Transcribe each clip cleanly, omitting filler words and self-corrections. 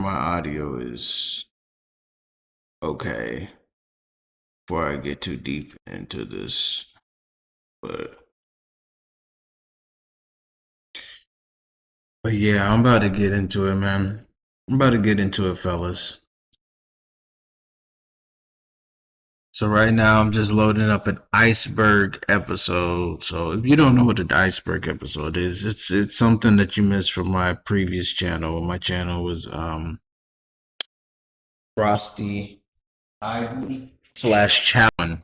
my audio is okay before I get too deep into this. But yeah, I'm about to get into it, man. I'm about to get into it, fellas. So right now I'm just loading up an Iceberg episode. So if you don't know what an Iceberg episode is, it's something that you missed from my previous channel. My channel was Frosty Ivy slash Challenge.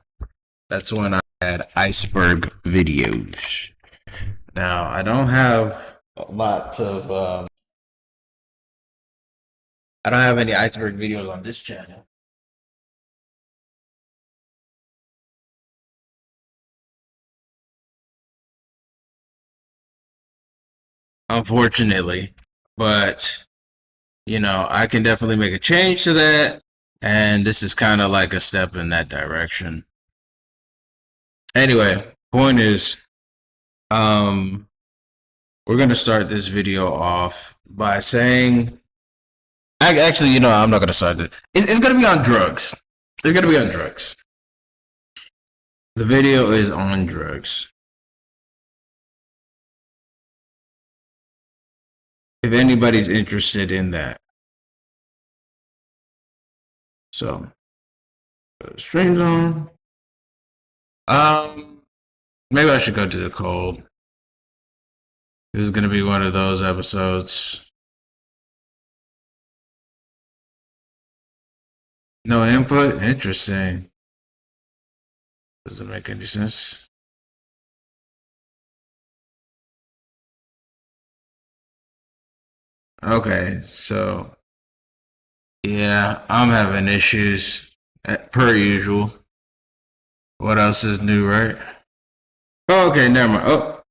That's when I had Iceberg videos. Now I don't have lots of I don't have any Iceberg videos on this channel. Unfortunately. But I can definitely make a change to that. And this is kind of like a step in that direction. Anyway, point is, um, we're gonna start this video off by saying, actually, I'm not gonna start it. It's gonna be on drugs. It's gonna be on drugs. The video is on drugs. If anybody's interested in that, so stream zone. Maybe I should go to the cold. This is gonna be one of those episodes. No input? Interesting. Doesn't make any sense. Okay, so yeah, I'm having issues per usual. What else is new, right? Oh, okay, never mind. Oh,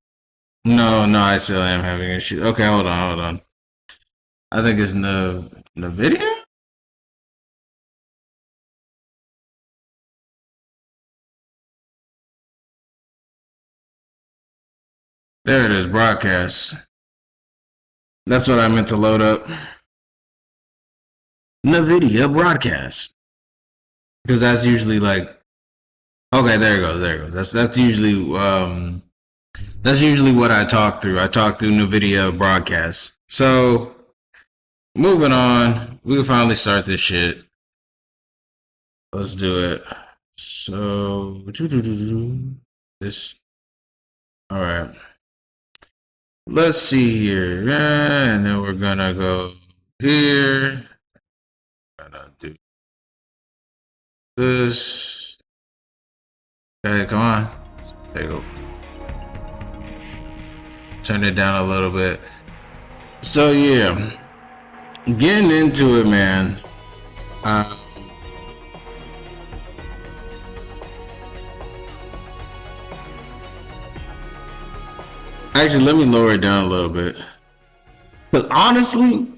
no, I still am having issues. Okay, hold on. I think it's the video. There it is, broadcast. That's what I meant to load up. NVIDIA broadcast. Because that's usually like, okay, there it goes. That's usually what I talk through. I talk through NVIDIA broadcast. So moving on, we can finally start this shit. Let's do it. So this. All right. Let's see here, and then we're gonna go here. Gonna do this. Okay, come on. There you go. Turn it down a little bit. So yeah, getting into it, man. Actually, let me lower it down a little bit. But honestly,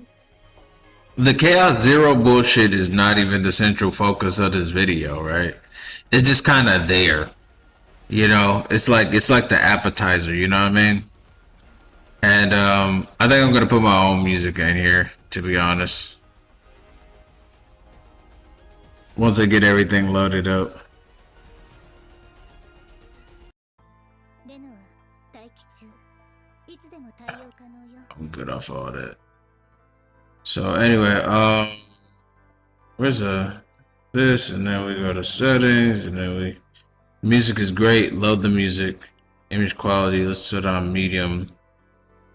the Chaos Zero bullshit is not even the central focus of this video, right? It's just kind of there. It's like the appetizer, you know what I mean? And I think I'm gonna put my own music in here, to be honest. Once I get everything loaded up. I'm good off all that. So anyway, where's this, and then we go to settings, and then music is great. Load the music. Image quality. Let's set on medium.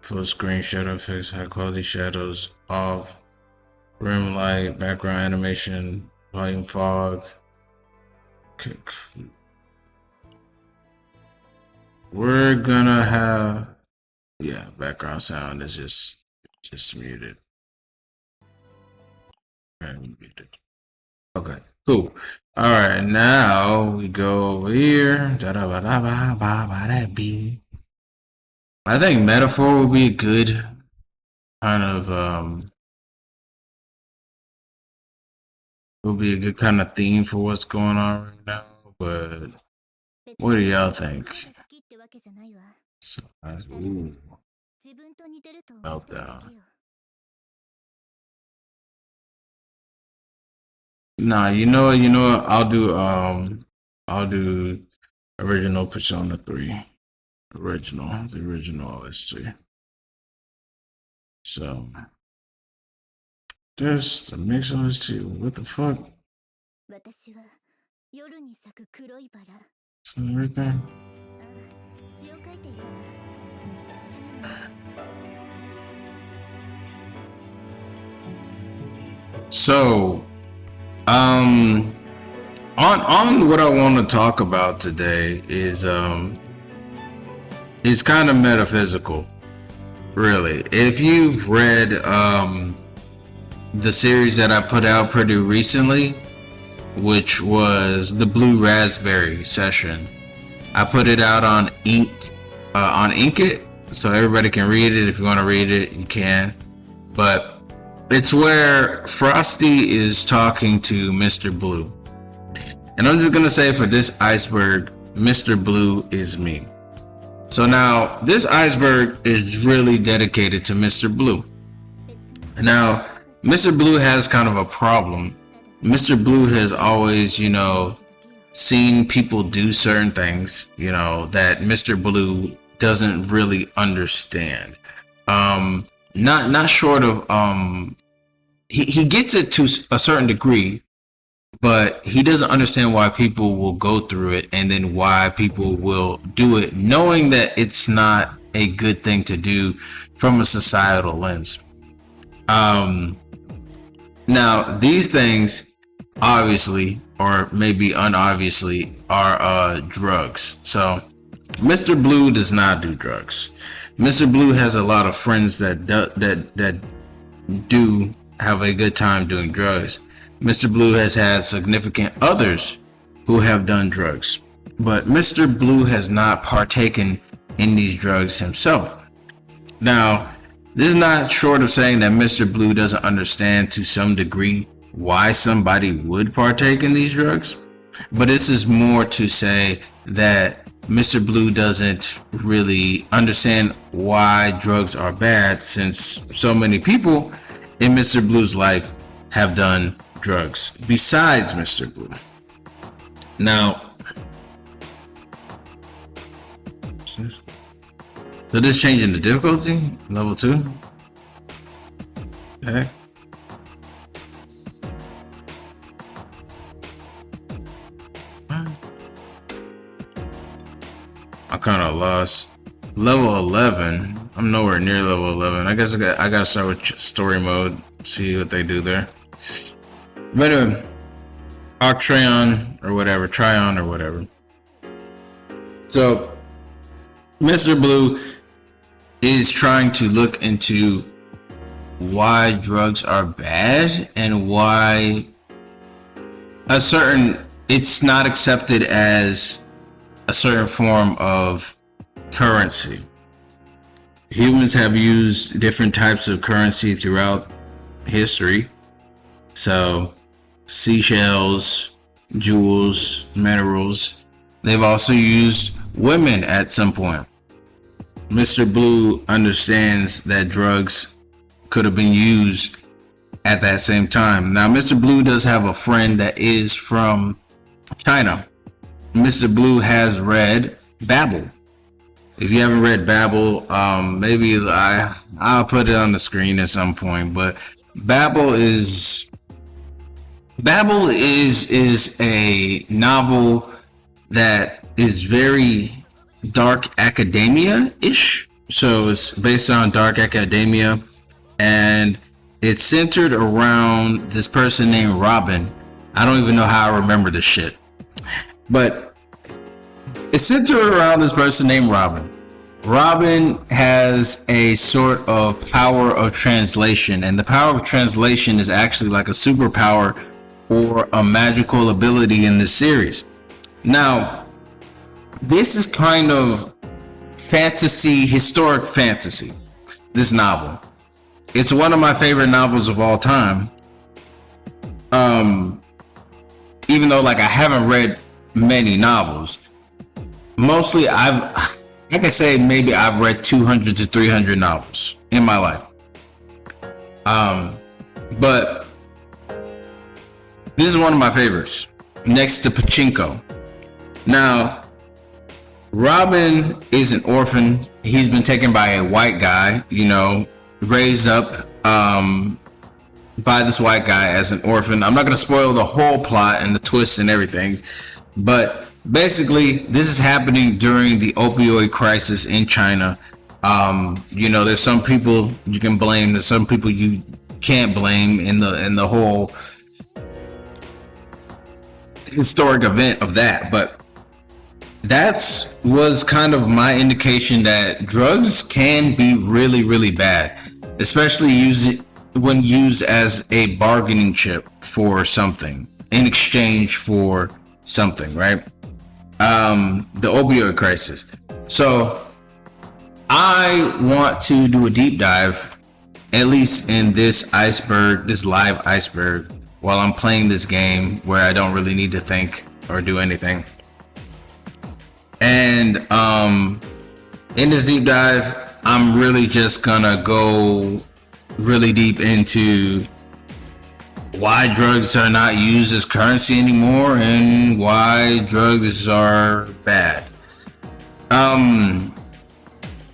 Full screen shadow effects. High quality shadows off. Rim light. Background animation. Volume fog. We're gonna have background sound is just muted. Okay, cool. All right, now we go over here. I think metaphor would be a good kind of theme for what's going on right now. But what do y'all think? So, ooh. Meltdown. Nah, I'll do original Persona 3. The original OST. So there's the mix OST. What the fuck? 私は夜に咲く黒いバラ。So everything. 詩を書いていたわ。趣味の So, on what I want to talk about today is kind of metaphysical, really. If you've read the series that I put out pretty recently, which was the Blue Raspberry session, I put it out on Inkit, so everybody can read it. If you want to read it, you can. But it's where Frosty is talking to Mr. Blue. And I'm just gonna say, for this iceberg, Mr. Blue is me. So now this iceberg is really dedicated to Mr. Blue. Now, Mr. Blue has kind of a problem. Mr. Blue has always, seen people do certain things, that Mr. Blue doesn't really understand. Not short of he gets it to a certain degree, but he doesn't understand why people will go through it, and then why people will do it knowing that it's not a good thing to do from a societal lens. Now these things, obviously, or maybe unobviously, are drugs. So Mr. Blue does not do drugs. Mr. Blue has a lot of friends that do have a good time doing drugs. Mr. Blue has had significant others who have done drugs, but Mr. Blue has not partaken in these drugs himself. Now, this is not short of saying that Mr. Blue doesn't understand to some degree why somebody would partake in these drugs, but this is more to say that Mr. Blue doesn't really understand why drugs are bad, since so many people in Mr. Blue's life have done drugs besides Mr. Blue. Now, so this changing the difficulty, level 2. Okay. I kind of lost level 11. I'm nowhere near level 11. I guess I gotta start with story mode, see what they do there. But anyway, Tryon or whatever. So Mr. Blue is trying to look into why drugs are bad and why it's not accepted as a certain form of currency. Humans have used different types of currency throughout history. So seashells, jewels, minerals. They've also used women at some point. Mr. Blue understands that drugs could have been used at that same time. Now, Mr. Blue does have a friend that is from China. Mr. Blue has read Babel. If you haven't read Babel, maybe I'll put it on the screen at some point. But Babel is a novel that is very dark academia-ish. So it's based on dark academia, and it's centered around this person named Robin. I don't even know how I remember this shit, but it's centered around this person named Robin. Robin has a sort of power of translation, and the power of translation is actually like a superpower or a magical ability in this series. Now, this is kind of fantasy, historic fantasy, this novel. It's one of my favorite novels of all time. Even though I haven't read many novels, mostly I can say maybe I've read 200 to 300 novels in my life. But This is one of my favorites, next to pachinko. Now, Robin is an orphan. He's been taken by a white guy, raised up by this white guy as an orphan. I'm not going to spoil the whole plot and the twists and everything, but basically this is happening during the opioid crisis in China. There's some people you can blame, there's some people you can't blame in the whole historic event of that, but that's was kind of my indication that drugs can be really, really bad, especially when used as a bargaining chip for something in exchange for something, right? The opioid crisis. So I want to do a deep dive, at least in this live Iceberg, while I'm playing this game where I don't really need to think or do anything. And in this deep dive, I'm really just gonna go really deep into why drugs are not used as currency anymore and why drugs are bad.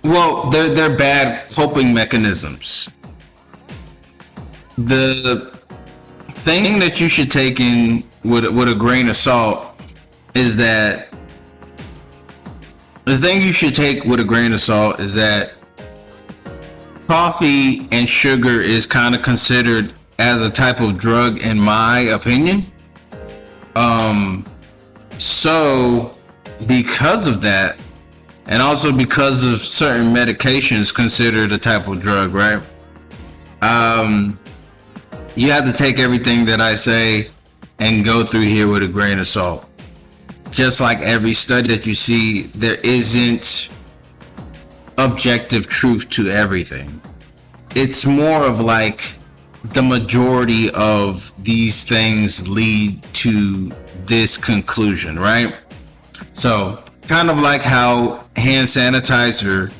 Well, they're bad coping mechanisms. The thing that you should take in with a grain of salt is that coffee and sugar is kind of considered as a type of drug, in my opinion. So because of that, and also because of certain medications considered a type of drug, right? You have to take everything that I say and go through here with a grain of salt. Just like every study that you see, there isn't objective truth to everything. It's more of like the majority of these things lead to this conclusion, right? So kind of like how hand sanitizer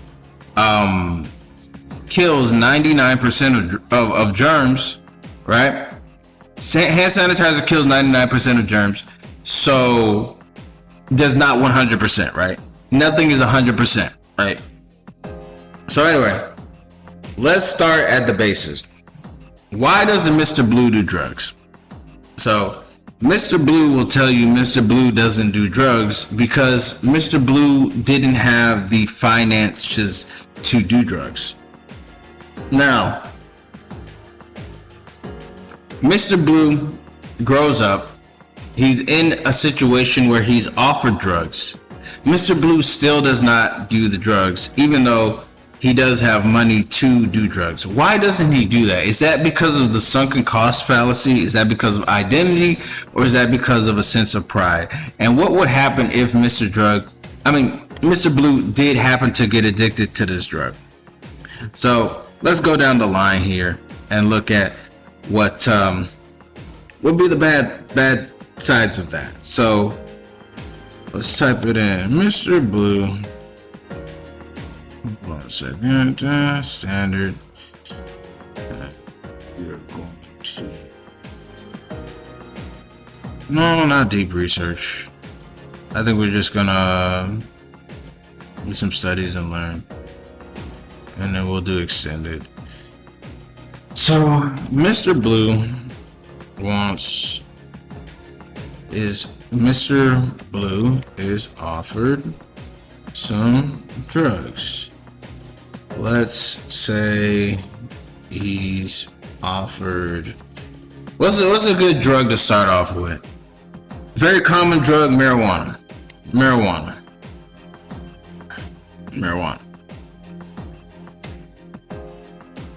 kills 99% of germs, right? Hand sanitizer kills 99% of germs, so does not 100%, right? Nothing is 100%, right? So anyway, let's start at the basis. Why doesn't Mr. Blue do drugs? So Mr. Blue will tell you Mr. Blue doesn't do drugs because Mr. Blue didn't have the finances to do drugs. Now, Mr. Blue grows up. He's in a situation where he's offered drugs. Mr. Blue still does not do the drugs, even though he does have money to do drugs. Why doesn't he do that? Is that because of the sunken cost fallacy? Is that because of identity? Or is that because of a sense of pride? And what would happen if Mr. Blue did happen to get addicted to this drug? So let's go down the line here and look at what would be the bad sides of that. So let's type it in. Mr. Blue. Hold on a second. Standard. We're going to. No, not deep research. I think we're just gonna do some studies and learn. And then we'll do extended. So Mr. Blue is offered some drugs. Let's say he's offered, what's a good drug to start off with? Very common drug, marijuana.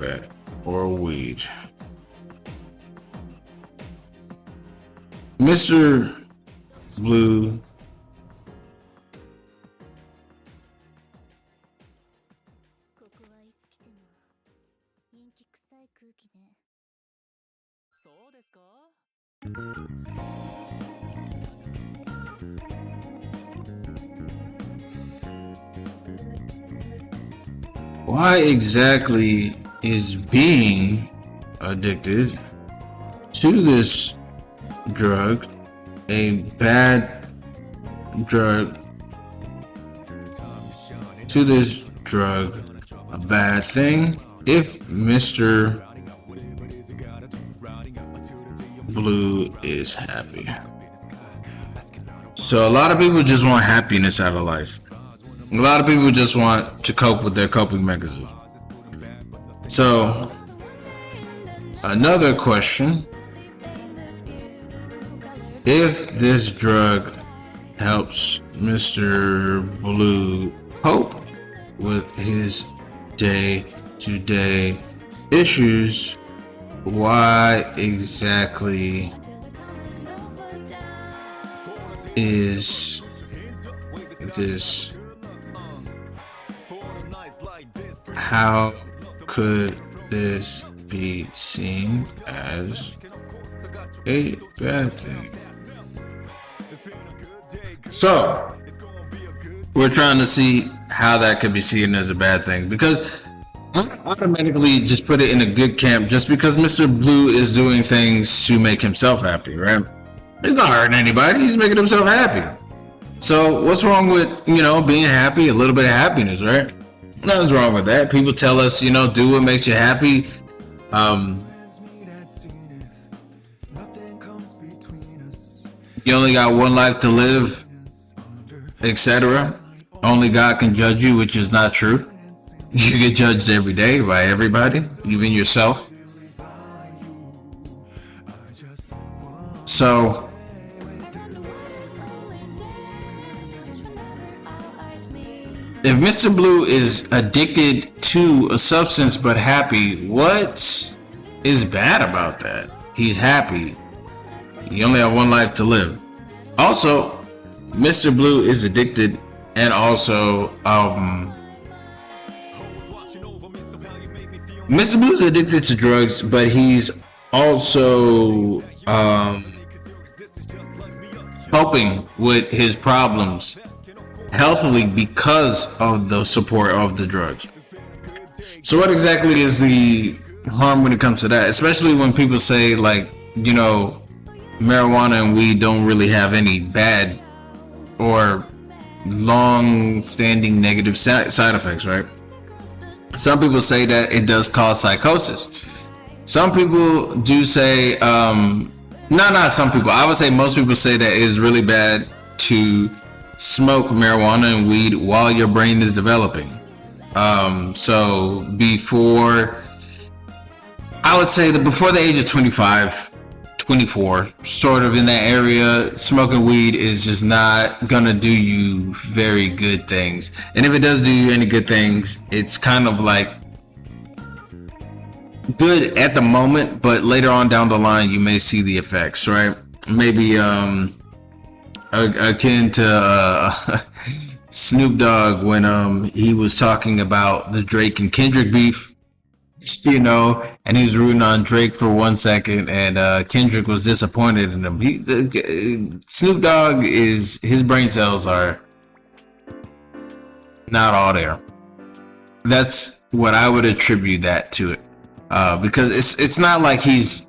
Okay. Or weed. Mr. Blue why exactly is being addicted to this drug a bad drug to this drug a bad thing if Mr. Blue is happy? So a lot of people just want happiness out of life. A lot of people just want to cope with their coping mechanism. So another question: if this drug helps Mr. Blue cope with his day-to-day issues, why exactly is this? How could this be seen as a bad thing? So we're trying to see how that could be seen as a bad thing, because I automatically just put it in a good camp just because Mr. Blue is doing things to make himself happy, right? He's not hurting anybody, he's making himself happy. So what's wrong with, being happy? A little bit of happiness, right? Nothing's wrong with that. People tell us, do what makes you happy. You only got one life to live, etc. Only God can judge you, which is not true. You get judged every day by everybody, even yourself. So if Mr. Blue is addicted to a substance but happy, what is bad about that? He's happy. You only have one life to live. Also, Mr. Blue is addicted, and also Mr. Blue is addicted to drugs, but he's also coping with his problems healthily because of the support of the drugs. So what exactly is the harm when it comes to that? Especially when people say, like, marijuana and weed don't really have any bad or long-standing negative side effects, right? Some people say that it does cause psychosis. Some people do say, not some people, I would say most people say that it is really bad to smoke marijuana and weed while your brain is developing. So before, I would say that before the age of 25, 24, sort of in that area, smoking weed is just not gonna do you very good things. And if it does do you any good things, it's kind of like good at the moment, but later on down the line you may see the effects, right? Maybe akin to Snoop Dogg when he was talking about the Drake and Kendrick beef, and he was rooting on Drake for 1 second, and Kendrick was disappointed in him. Snoop Dogg his brain cells are not all there. That's what I would attribute that to it, because it's not like he's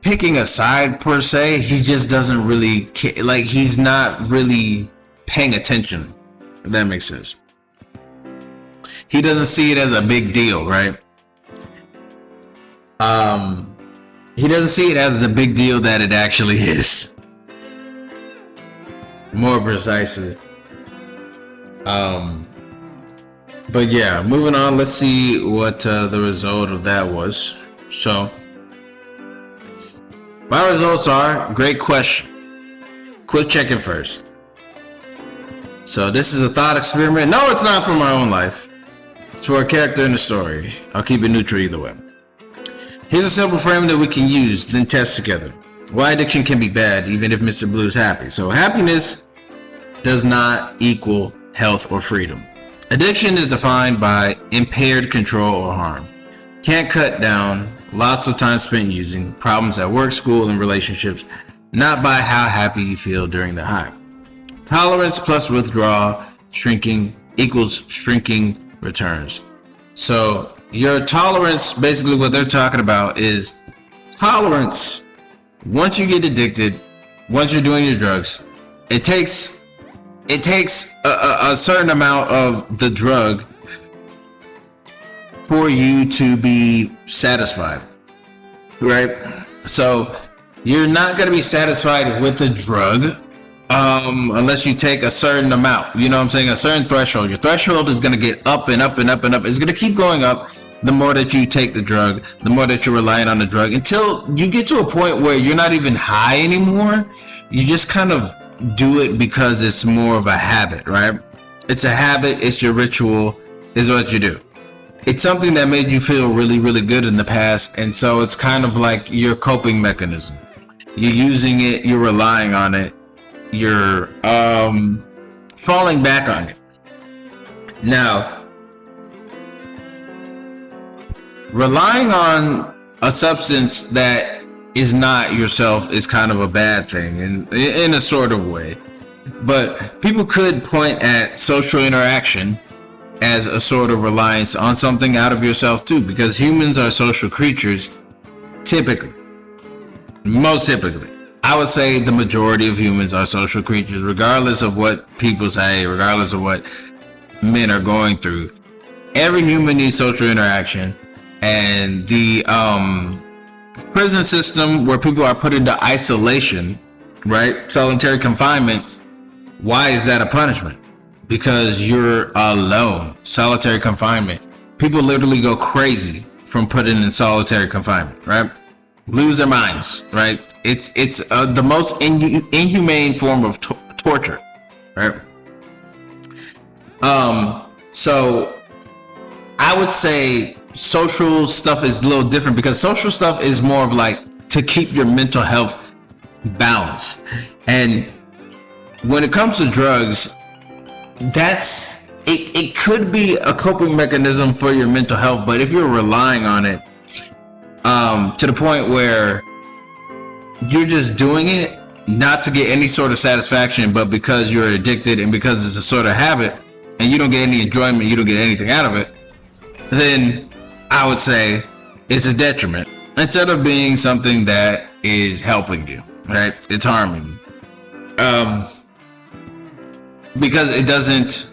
picking a side per se. He just doesn't really like, he's not really paying attention, if that makes sense. He doesn't see it as a big deal, right? He doesn't see it as a big deal that it actually is. More precisely. But yeah, moving on, let's see what the result of that was. So my results are, great question. Quit checking first. So this is a thought experiment. No, it's not for my own life. It's for a character in the story. I'll keep it neutral either way. Here's a simple frame that we can use, then test together. Why addiction can be bad, even if Mr. Blue is happy. So happiness does not equal health or freedom. Addiction is defined by impaired control or harm. Can't cut down, lots of time spent using, problems at work, school, and relationships, not by how happy you feel during the high. Tolerance plus withdrawal, shrinking equals shrinking returns. So your tolerance, basically what they're talking about is tolerance, once you get addicted, once you're doing your drugs, it takes a certain amount of the drug for you to be satisfied, right? So you're not going to be satisfied with the drug unless you take a certain amount, you know what I'm saying, a certain threshold. Your threshold is going to get up and up and up and up. It's going to keep going up the more that you take the drug, the more that you're relying on the drug, until you get to a point where you're not even high anymore. You just kind of do it because it's more of a habit, right? It's a habit, it's your ritual, is what you do. It's something that made you feel really, really good in the past, and so it's kind of like your coping mechanism. You're using it, you're relying on it, you're falling back on it. Now, relying on a substance that is not yourself is kind of a bad thing in a sort of way. But people could point at social interaction as a sort of reliance on something out of yourself too, because humans are social creatures typically. Most typically. I would say the majority of humans are social creatures, regardless of what people say, regardless of what men are going through. Every human needs social interaction, and the prison system where people are put into isolation, right? Solitary confinement. Why is that a punishment? Because you're alone. Solitary confinement. People literally go crazy from putting in solitary confinement, right? Lose their minds, right? It's the most inhumane form of torture, right? So I would say social stuff is a little different, because social stuff is more of like to keep your mental health balanced. And when it comes to drugs, it could be a coping mechanism for your mental health, but if you're relying on it to the point where you're just doing it not to get any sort of satisfaction, but because you're addicted and because it's a sort of habit and you don't get any enjoyment, you don't get anything out of it, then I would say it's a detriment instead of being something that is helping you, right? It's harming you. Because it doesn't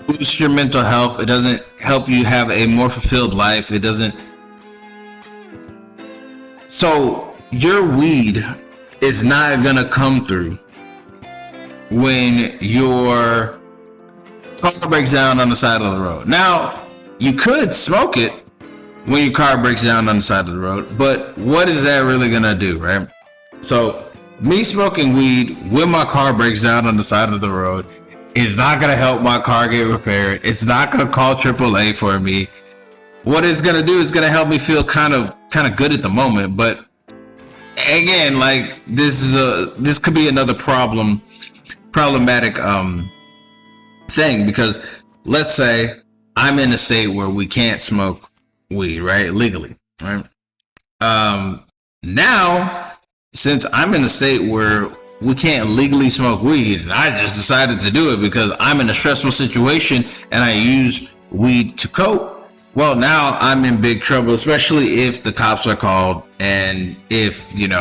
boost your mental health. It doesn't help you have a more fulfilled life. It doesn't. So your weed is not gonna come through when your car breaks down on the side of the road. Now, you could smoke it when your car breaks down on the side of the road, but what is that really gonna do, right? So me smoking weed when my car breaks down on the side of the road is not gonna help my car get repaired. It's not gonna call AAA for me. What it's gonna do is gonna help me feel kind of good at the moment, but again, like this could be another problematic thing, because let's say I'm in a state where we can't smoke weed, right, legally, right? Now, since I'm in a state where we can't legally smoke weed, and I just decided to do it because I'm in a stressful situation and I use weed to cope, well, now I'm in big trouble, especially if the cops are called, and if any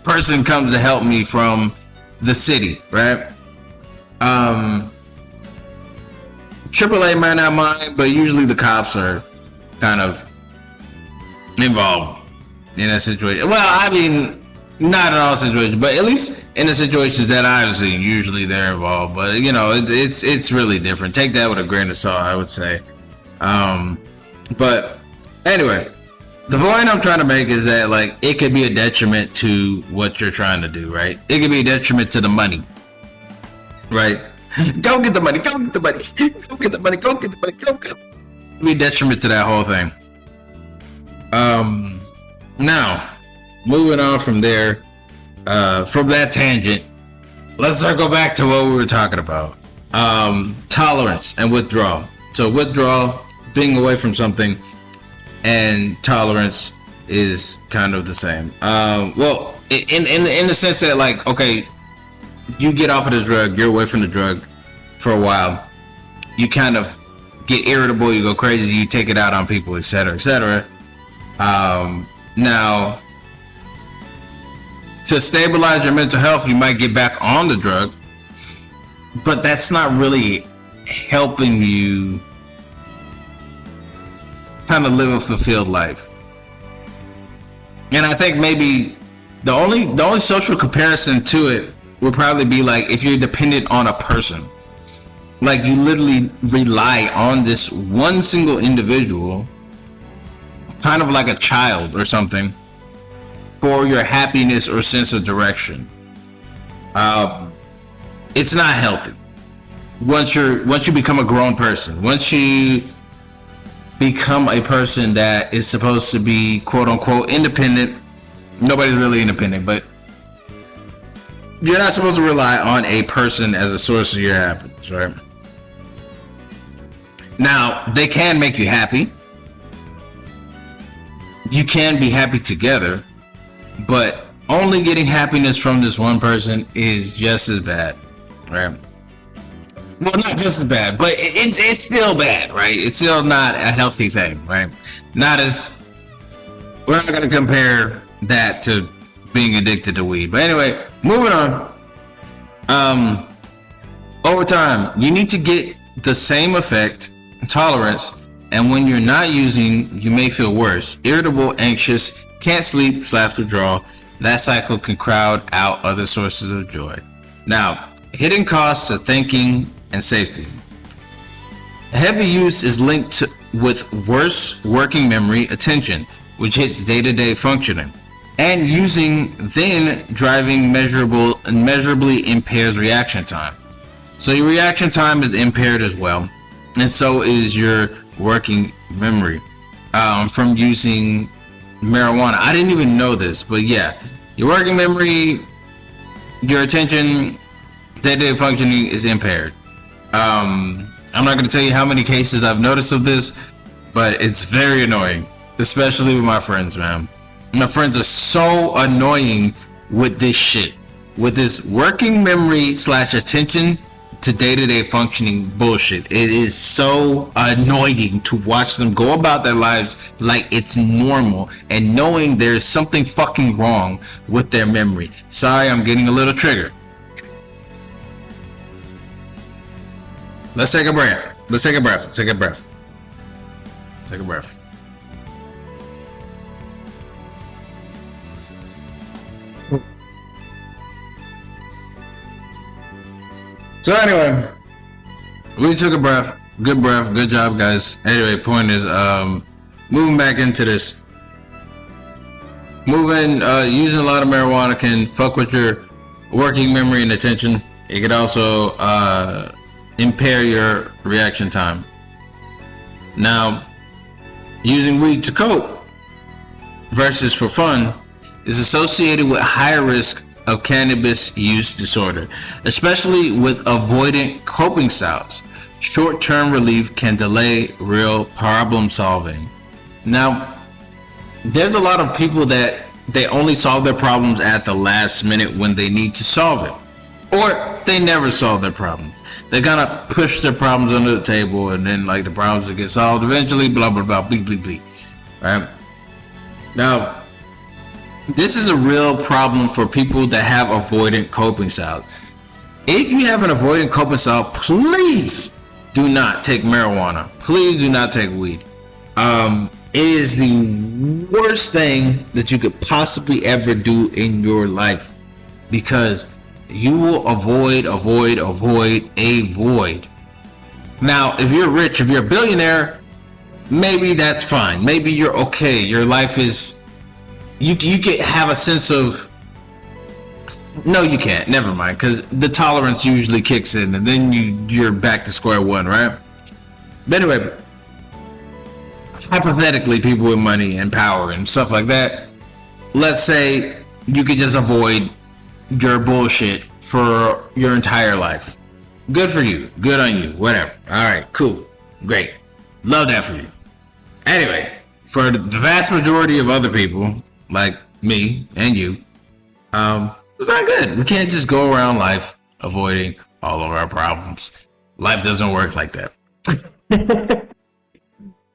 person comes to help me from the city, right? AAA might not mind, but usually the cops are kind of involved in a situation. Well, I mean, not in all situations, but at least in the situations that I've seen, usually they're involved. But it's really different. Take that with a grain of salt, I would say. But anyway, the point I'm trying to make is that, like, it could be a detriment to what you're trying to do, right? It could be a detriment to the money, right? Go get the money, go get the money, go get the money, go get the money, go get. It could be a detriment to that whole thing. Now, moving on from there, from that tangent, let's circle back to what we were talking about. Tolerance and withdrawal. So withdrawal, being away from something, and tolerance is kind of the same. Well, in the sense that, like, okay, you get off of the drug, you're away from the drug for a while, you kind of get irritable, you go crazy, you take it out on people, etc., etc. Now, to stabilize your mental health, you might get back on the drug, but that's not really helping you kind of live a fulfilled life. And I think maybe the only social comparison to it would probably be like if you're dependent on a person, like you literally rely on this one single individual, kind of like a child or something, for your happiness or sense of direction. It's not healthy. Once you become a grown person, once you become a person that is supposed to be quote unquote independent, nobody's really independent, but you're not supposed to rely on a person as a source of your happiness, right? Now, they can make you happy. You can be happy together, but only getting happiness from this one person is just as bad, right? Well, not just as bad, but it's still bad, right? It's still not a healthy thing, right? Not as, we're not going to compare that to being addicted to weed. But anyway, moving on. Over time, you need to get the same effect, tolerance, and when you're not using, you may feel worse, irritable, anxious, can't sleep, slash withdrawal. That cycle can crowd out other sources of joy. Now, hidden costs of thinking and safety. Heavy use is linked with worse working memory, attention, which hits day-to-day functioning, and using then driving measurably impairs reaction time. So your reaction time is impaired as well, and so is your working memory from using marijuana. I didn't even know this, but yeah, your working memory, your attention, day-to-day functioning is impaired. I'm not going to tell you how many cases I've noticed of this, but it's very annoying, especially with my friends, man. My friends are so annoying with this shit, with this working memory slash attention to day-to-day functioning bullshit. It is so annoying to watch them go about their lives like it's normal and knowing there's something fucking wrong with their memory. Sorry, I'm getting a little triggered. Let's take a breath. Let's take a breath. Let's take a breath. Take a breath. So anyway, we took a breath. Good job, guys. Anyway, point is, moving back into this. Using a lot of marijuana can fuck with your working memory and attention. It could also impair your reaction time. Now, using weed to cope versus for fun is associated with higher risk of cannabis use disorder, especially with avoidant coping styles. Short-term relief can delay real problem solving. Now, there's a lot of people that they only solve their problems at the last minute when they need to solve it, or they never solve their problem. They kind of push their problems under the table, and then like the problems will get solved eventually, blah blah blah, bleep bleep bleep. Right? Now, this is a real problem for people that have avoidant coping styles. If you have an avoidant coping style, please do not take marijuana. Please do not take weed. It is the worst thing that you could possibly ever do in your life, because you will avoid a void. Now, if you're rich, if you're a billionaire, maybe that's fine. Maybe you're okay. Your life is, you can have a sense of, no, you can't. Never mind, because the tolerance usually kicks in, and then you're back to square one, right? But anyway, hypothetically, people with money and power and stuff like that, let's say you could just avoid your bullshit for your entire life. Good for you. Good on you. Whatever. All right. Cool. Great. Love that for you. Anyway, for the vast majority of other people, like me and you, it's not good. We can't just go around life avoiding all of our problems. Life doesn't work like that.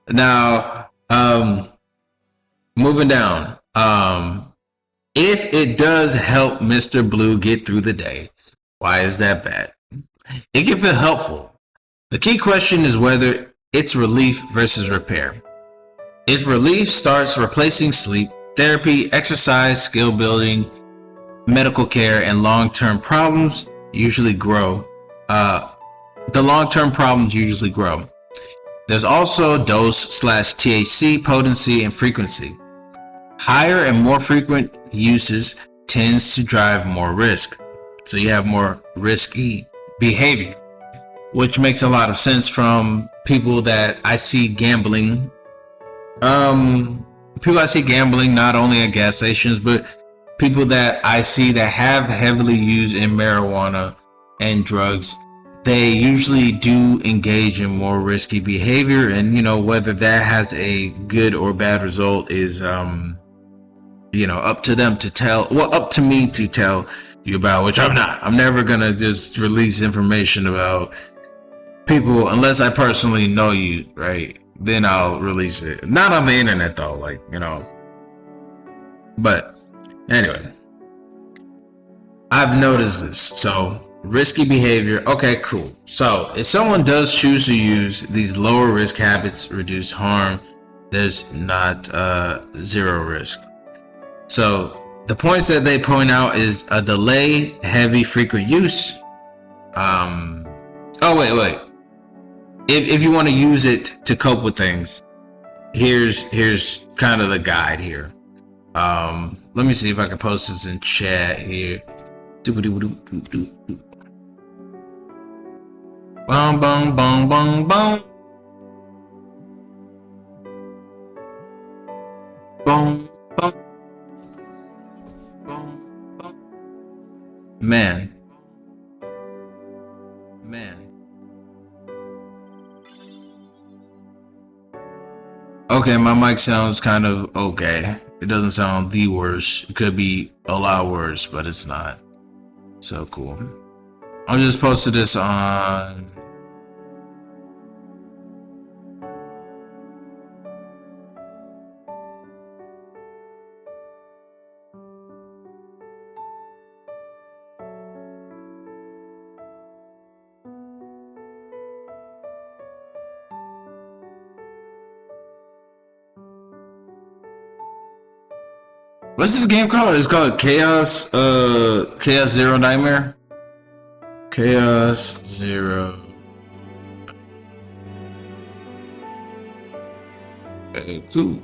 Now, moving down. If it does help Mr. Blue get through the day, why is that bad? It can feel helpful. The key question is whether it's relief versus repair. If relief starts replacing sleep, therapy, exercise, skill building, medical care, and long-term problems usually grow. The long-term problems usually grow. There's also dose/THC, potency, and frequency. Higher and more frequent uses tends to drive more risk. So you have more risky behavior, which makes a lot of sense from people that I see gambling. People I see gambling not only at gas stations, but people that I see that have heavily used in marijuana and drugs. They usually do engage in more risky behavior, and whether that has a good or bad result is up to them to tell. Well, up to me to tell you about, which I'm not. I'm never gonna just release information about people unless I personally know you, right? Then I'll release it. Not on the internet though, But anyway, I've noticed this. So risky behavior. Okay, cool. So if someone does choose to use these lower risk habits, reduce harm, there's not zero risk. So the points that they point out is a delay, heavy, frequent use. Wait. If you want to use it to cope with things, here's kind of the guide here. Let me see if I can post this in chat here. Bong bong bong bong bong. Bong bong bong bong. Man. Okay, my mic sounds kind of okay. It doesn't sound the worst. It could be a lot worse, but it's not. So cool. I'll just post this on. What's this game called? It's called Chaos Zero Nightmare. Chaos Zero. Two.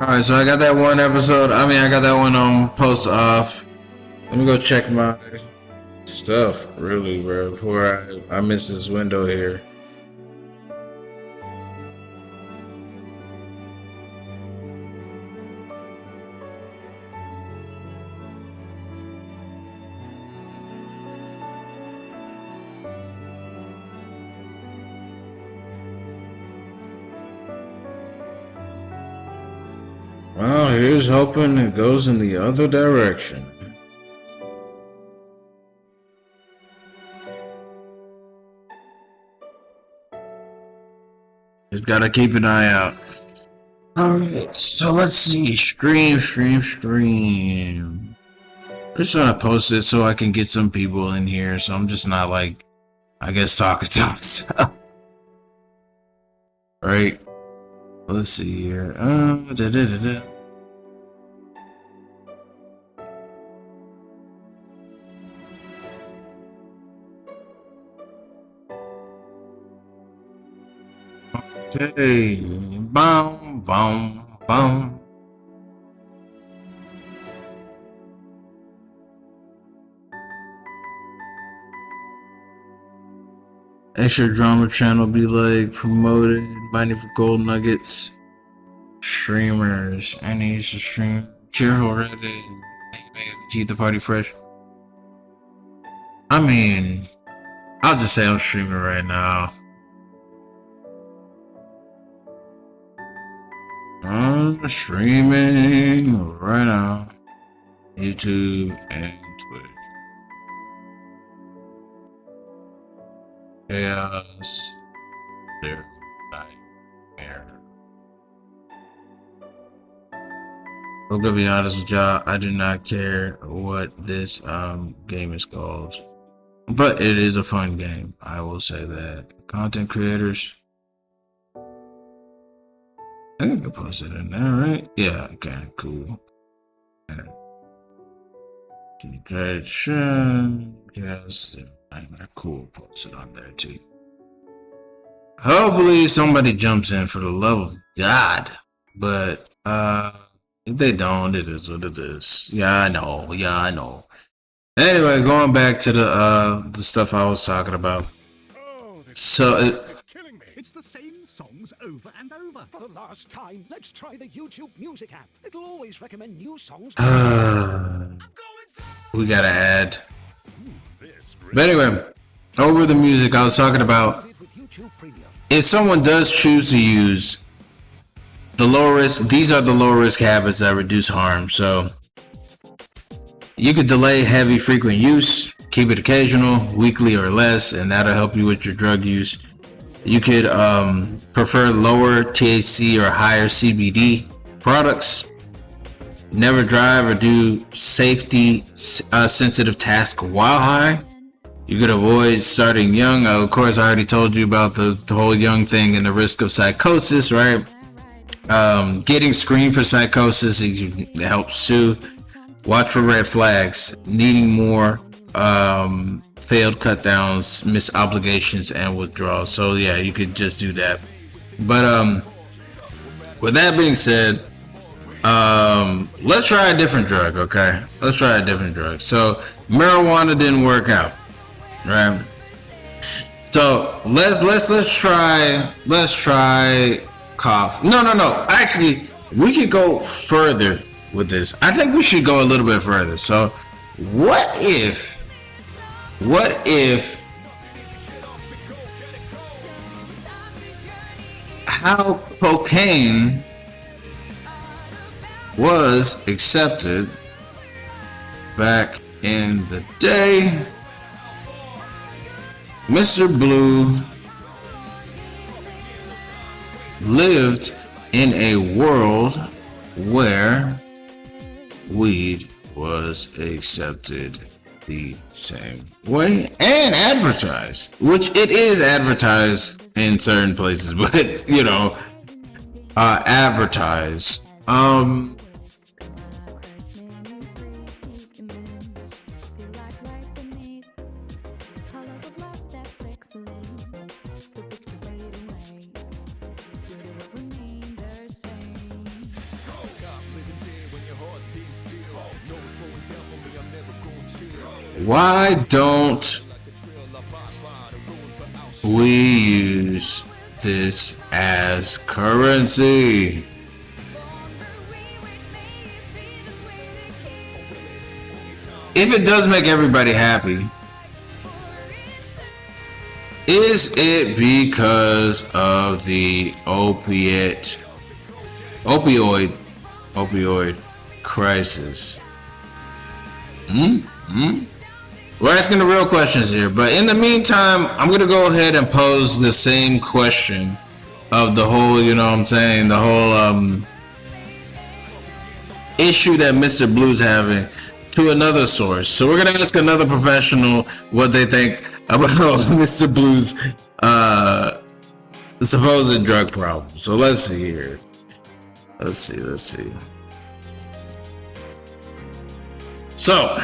Alright, so I got that one episode. I got that one on post off. Let me go check my stuff really, bro, before I miss this window here. Well, here's hoping it goes in the other direction. Just gotta keep an eye out. Alright, so let's see. Stream. I just want to post it so I can get some people in here, so I'm just not talking to myself. Right? Let's see here. Okay. Boom, boom, boom. Extra drama channel be promoted, mining for gold nuggets. Streamers. I need to stream. Cheerful Reddit. Keep the party fresh. I'll just say I'm streaming right now. I'm streaming right now. YouTube and Twitch. Chaos. Their nightmare. I'm gonna be honest with y'all. I do not care what this game is called, but it is a fun game. I will say that. Content creators. I think I can post it in there, right? Yeah. Okay. Cool. Concentration. Yes. Cool. Post it on there too. Hopefully somebody jumps in for the love of God. But if they don't, it is what it is. Yeah, I know. Yeah, I know. Anyway, going back to the stuff I was talking about. Oh, So it's killing me. It's the same songs over and over. For the last time, let's try the YouTube Music app. It'll always recommend new songs. We gotta add. But anyway, over the music, I was talking about if someone does choose to use the low risk, these are the low risk habits that reduce harm. So you could delay heavy frequent use, keep it occasional, weekly or less, and that'll help you with your drug use. You could prefer lower THC or higher CBD products. Never drive or do safety sensitive tasks while high. You could avoid starting young. Of course, I already told you about the whole young thing and the risk of psychosis, right? Getting screened for psychosis it helps too. Watch for red flags. Needing more. Failed cut downs, missed obligations, and withdrawals. So yeah, you could just do that. But with that being said, let's try a different drug, okay? Let's try a different drug. So marijuana didn't work out, right? So let's try cough. No. Actually, we could go further with this. I think we should go a little bit further. So what if how cocaine was accepted back in the day? Mr. Blue lived in a world where weed was accepted the same way and advertised, which it is advertised in certain places, but you know, advertised. Why don't we use this as currency? If it does make everybody happy, is it because of the opioid crisis? We're asking the real questions here, but in the meantime, I'm gonna go ahead and pose the same question of the whole, you know what I'm saying, the whole issue that Mr. Blue's having to another source. So we're gonna ask another professional what they think about Mr. Blue's supposed drug problem. So let's see here. Let's see. So,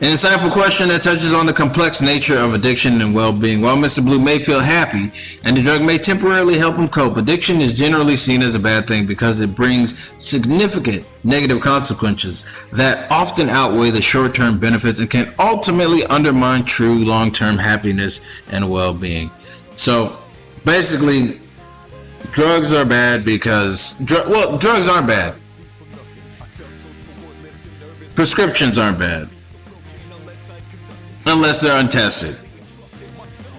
an insightful question that touches on the complex nature of addiction and well-being. While Mr. Blue may feel happy and the drug may temporarily help him cope, addiction is generally seen as a bad thing because it brings significant negative consequences that often outweigh the short-term benefits and can ultimately undermine true long-term happiness and well-being. So basically, drugs are bad because drugs aren't bad. Prescriptions aren't bad. Unless they're untested.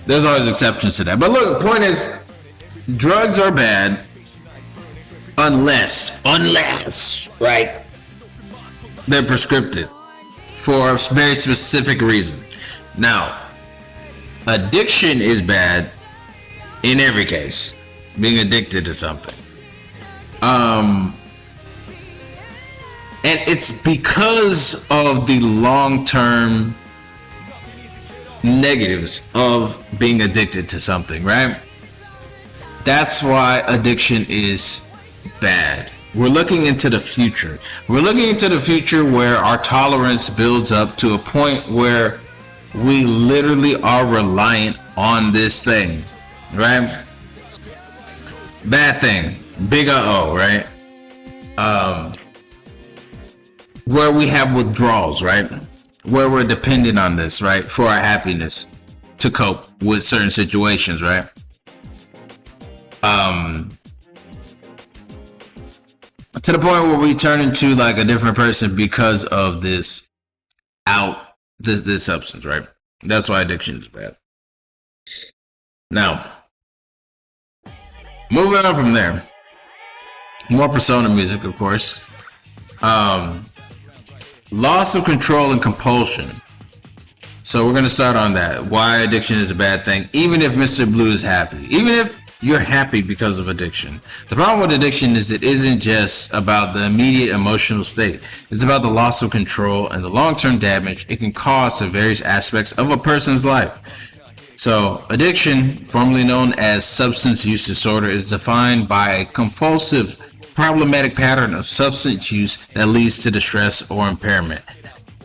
There's always exceptions to that. But look, the point is, drugs are bad unless, right, they're prescripted for a very specific reason. Now, addiction is bad in every case. Being addicted to something. And it's because of the long-term negatives of being addicted to something, right? That's why addiction is bad. We're looking into the future. We're looking into the future where our tolerance builds up to a point where we literally are reliant on this thing, right? Bad thing, big O, right? Where we have withdrawals, right? Where we're dependent on this, right? For our happiness to cope with certain situations, right? To the point where we turn into like a different person because of this substance, right? That's why addiction is bad. Now, moving on from there, more Persona music, of course. Loss of control and compulsion. So we're going to start on that. Why addiction is a bad thing, even if Mr. Blue is happy. Even if you're happy because of addiction. The problem with addiction is it isn't just about the immediate emotional state. It's about the loss of control and the long-term damage it can cause to various aspects of a person's life. So, addiction, formerly known as substance use disorder, is defined by a compulsive, problematic pattern of substance use that leads to distress or impairment.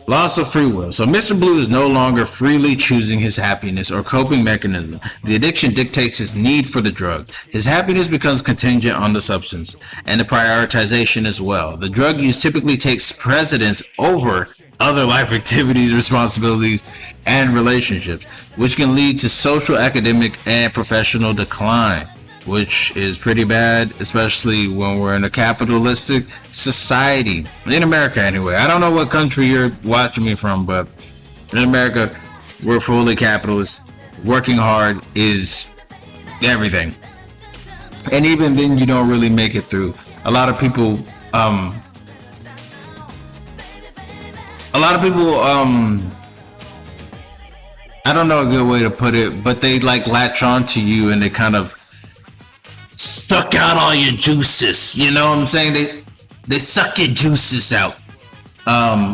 Loss of free will. So Mr. Blue is no longer freely choosing his happiness or coping mechanism. The addiction dictates his need for the drug. His happiness becomes contingent on the substance and the prioritization as well. The drug use typically takes precedence over other life activities, responsibilities, and relationships, which can lead to social, academic, and professional decline, which is pretty bad, especially when we're in a capitalistic society. In America, anyway. I don't know what country you're watching me from, but in America, we're fully capitalist. Working hard is everything. And even then, you don't really make it through. A lot of people, I don't know a good way to put it, but they like latch on to you and they kind of suck out all your juices. You know what I'm saying? They suck your juices out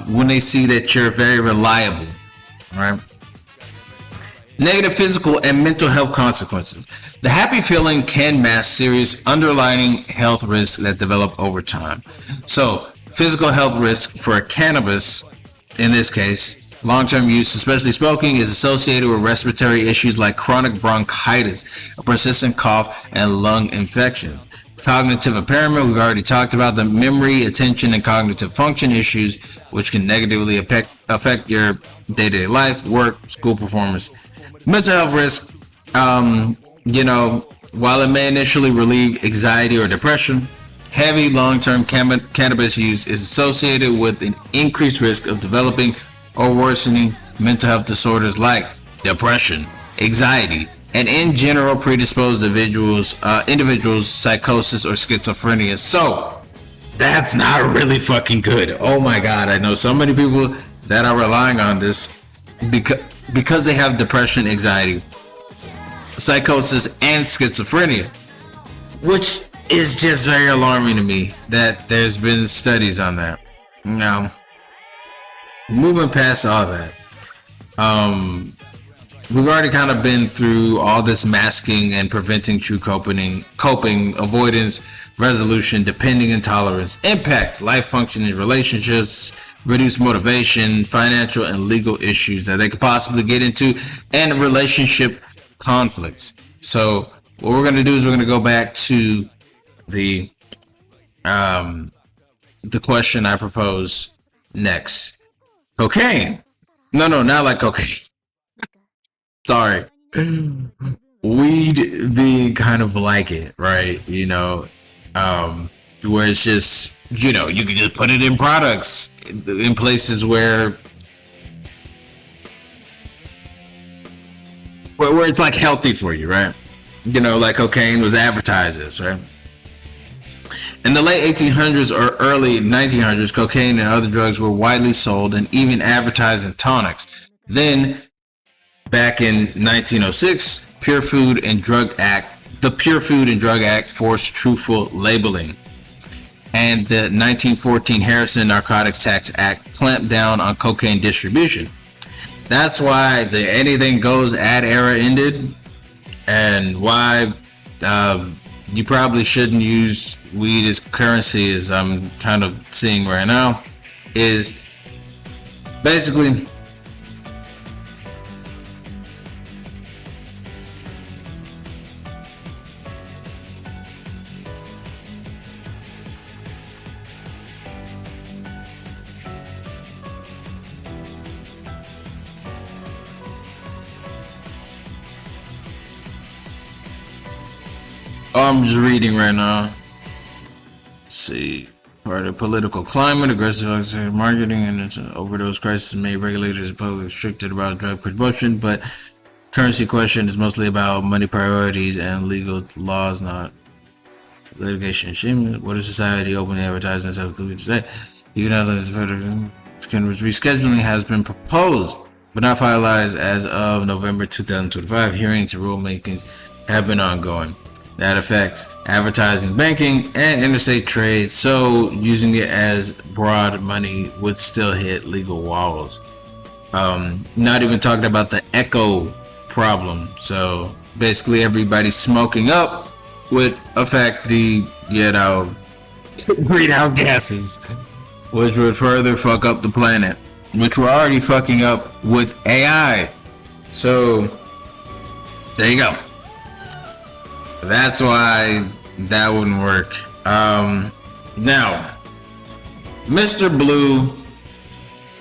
when they see that you're very reliable, right? Negative physical and mental health consequences. The happy feeling can mask serious underlying health risks that develop over time. So, physical health risk for cannabis, in this case, long-term use, especially smoking, is associated with respiratory issues like chronic bronchitis, a persistent cough, and lung infections. Cognitive impairment, we've already talked about the memory, attention, and cognitive function issues, which can negatively affect your day-to-day life, work, school performance. Mental health risk, while it may initially relieve anxiety or depression, heavy long-term cannabis use is associated with an increased risk of developing or worsening mental health disorders like depression, anxiety, and in general predisposed individuals, psychosis or schizophrenia. So that's not really fucking good. Oh my god, I know so many people that are relying on this because they have depression, anxiety, psychosis, and schizophrenia, which is just very alarming to me that there's been studies on that. Now, moving past all that, we've already kind of been through all this masking and preventing true coping, avoidance, resolution, depending, and tolerance, impact, life functioning, relationships, reduce motivation, financial and legal issues that they could possibly get into, and relationship conflicts. So what we're going to do is we're going to go back to the question I propose next. Cocaine. No, not like cocaine. Sorry. Weed being kind of like it, right? Where it's just, you can just put it in products in places where it's like healthy for you, right? Like cocaine was advertised as, right? In the late 1800s or early 1900s, cocaine and other drugs were widely sold and even advertised in tonics. Then back in 1906, Pure Food and Drug Act, the Pure Food and Drug Act forced truthful labeling. And the 1914 Harrison Narcotics Tax Act clamped down on cocaine distribution. That's why the anything goes ad era ended, and why you probably shouldn't use weed as currency, as I'm kind of seeing right now, is basically I'm just reading right now. Let's see. Part of political climate, aggressive marketing, and its overdose crisis made regulators and public restricted about drug promotion, but currency question is mostly about money priorities and legal laws, not litigation and shame. What is society openly advertising itself to today? Even though rescheduling has been proposed, but not finalized as of November 2025. Hearings and rulemakings have been ongoing. That affects advertising, banking, and interstate trade, so using it as broad money would still hit legal walls. Not even talking about the echo problem. So basically everybody smoking up would affect the, greenhouse gases, which would further fuck up the planet, which we're already fucking up with AI. So there you go. That's why that wouldn't work. Now, Mr. Blue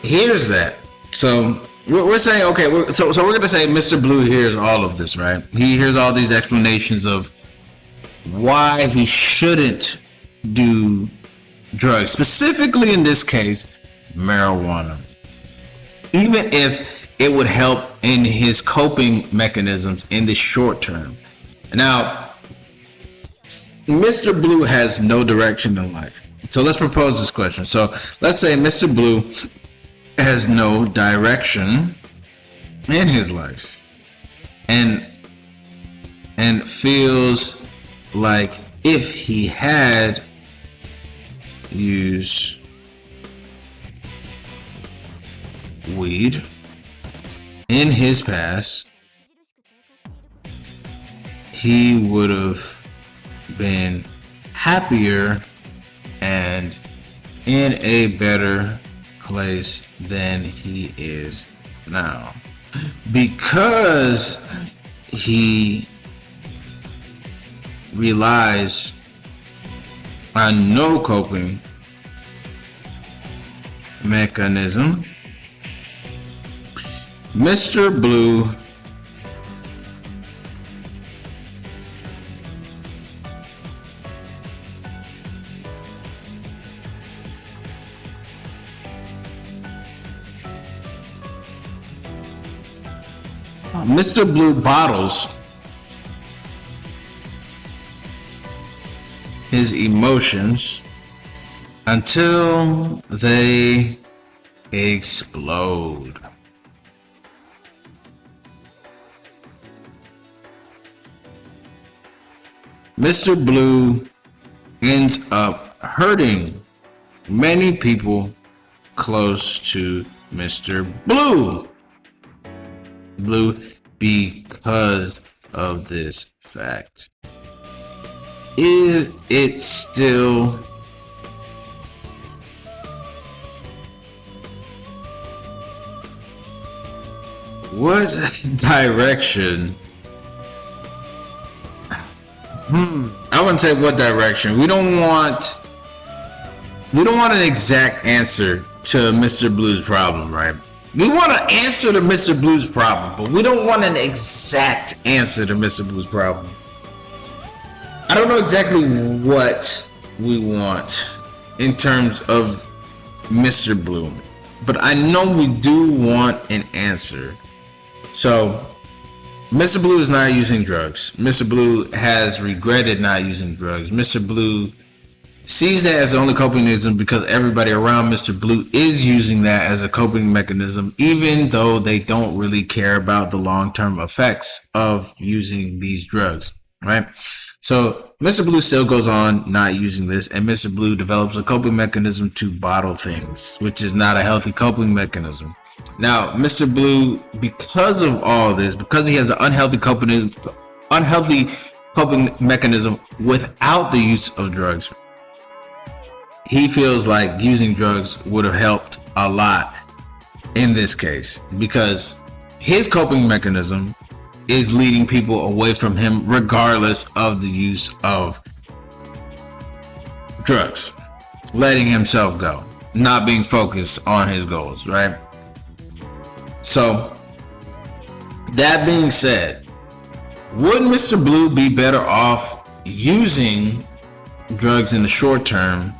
hears that. So we're saying, okay, so we're going to say Mr. Blue hears all of this, right? He hears all these explanations of why he shouldn't do drugs, specifically in this case, marijuana. Even if it would help in his coping mechanisms in the short term. Now, Mr. Blue has no direction in life. So let's propose this question. So let's say Mr. Blue has no direction in his life and feels like if he had used weed in his past, he would have been happier and in a better place than he is now, because he relies on no coping mechanism. Mr. Blue bottles his emotions until they explode. Mr. Blue ends up hurting many people close to Mr. Blue because of this fact. Is it still what direction? I wouldn't say what direction. We don't want an exact answer to Mr. Blue's problem, right? We want to answer to Mr. Blue's problem, but we don't want an exact answer to Mr. Blue's problem. I don't know exactly what we want in terms of Mr. Blue, but I know we do want an answer. So, Mr. Blue is not using drugs. Mr. Blue has regretted not using drugs. Mr. Blue sees that as the only coping mechanism because everybody around Mr. Blue is using that as a coping mechanism, even though they don't really care about the long-term effects of using these drugs, right? So Mr. Blue still goes on not using this, and Mr. Blue develops a coping mechanism to bottle things, which is not a healthy coping mechanism. Now, Mr. Blue, because of all this, because he has an unhealthy coping mechanism without the use of drugs, he feels like using drugs would have helped a lot in this case, because his coping mechanism is leading people away from him regardless of the use of drugs, letting himself go, not being focused on his goals, right? So that being said, would Mr. Blue be better off using drugs in the short term,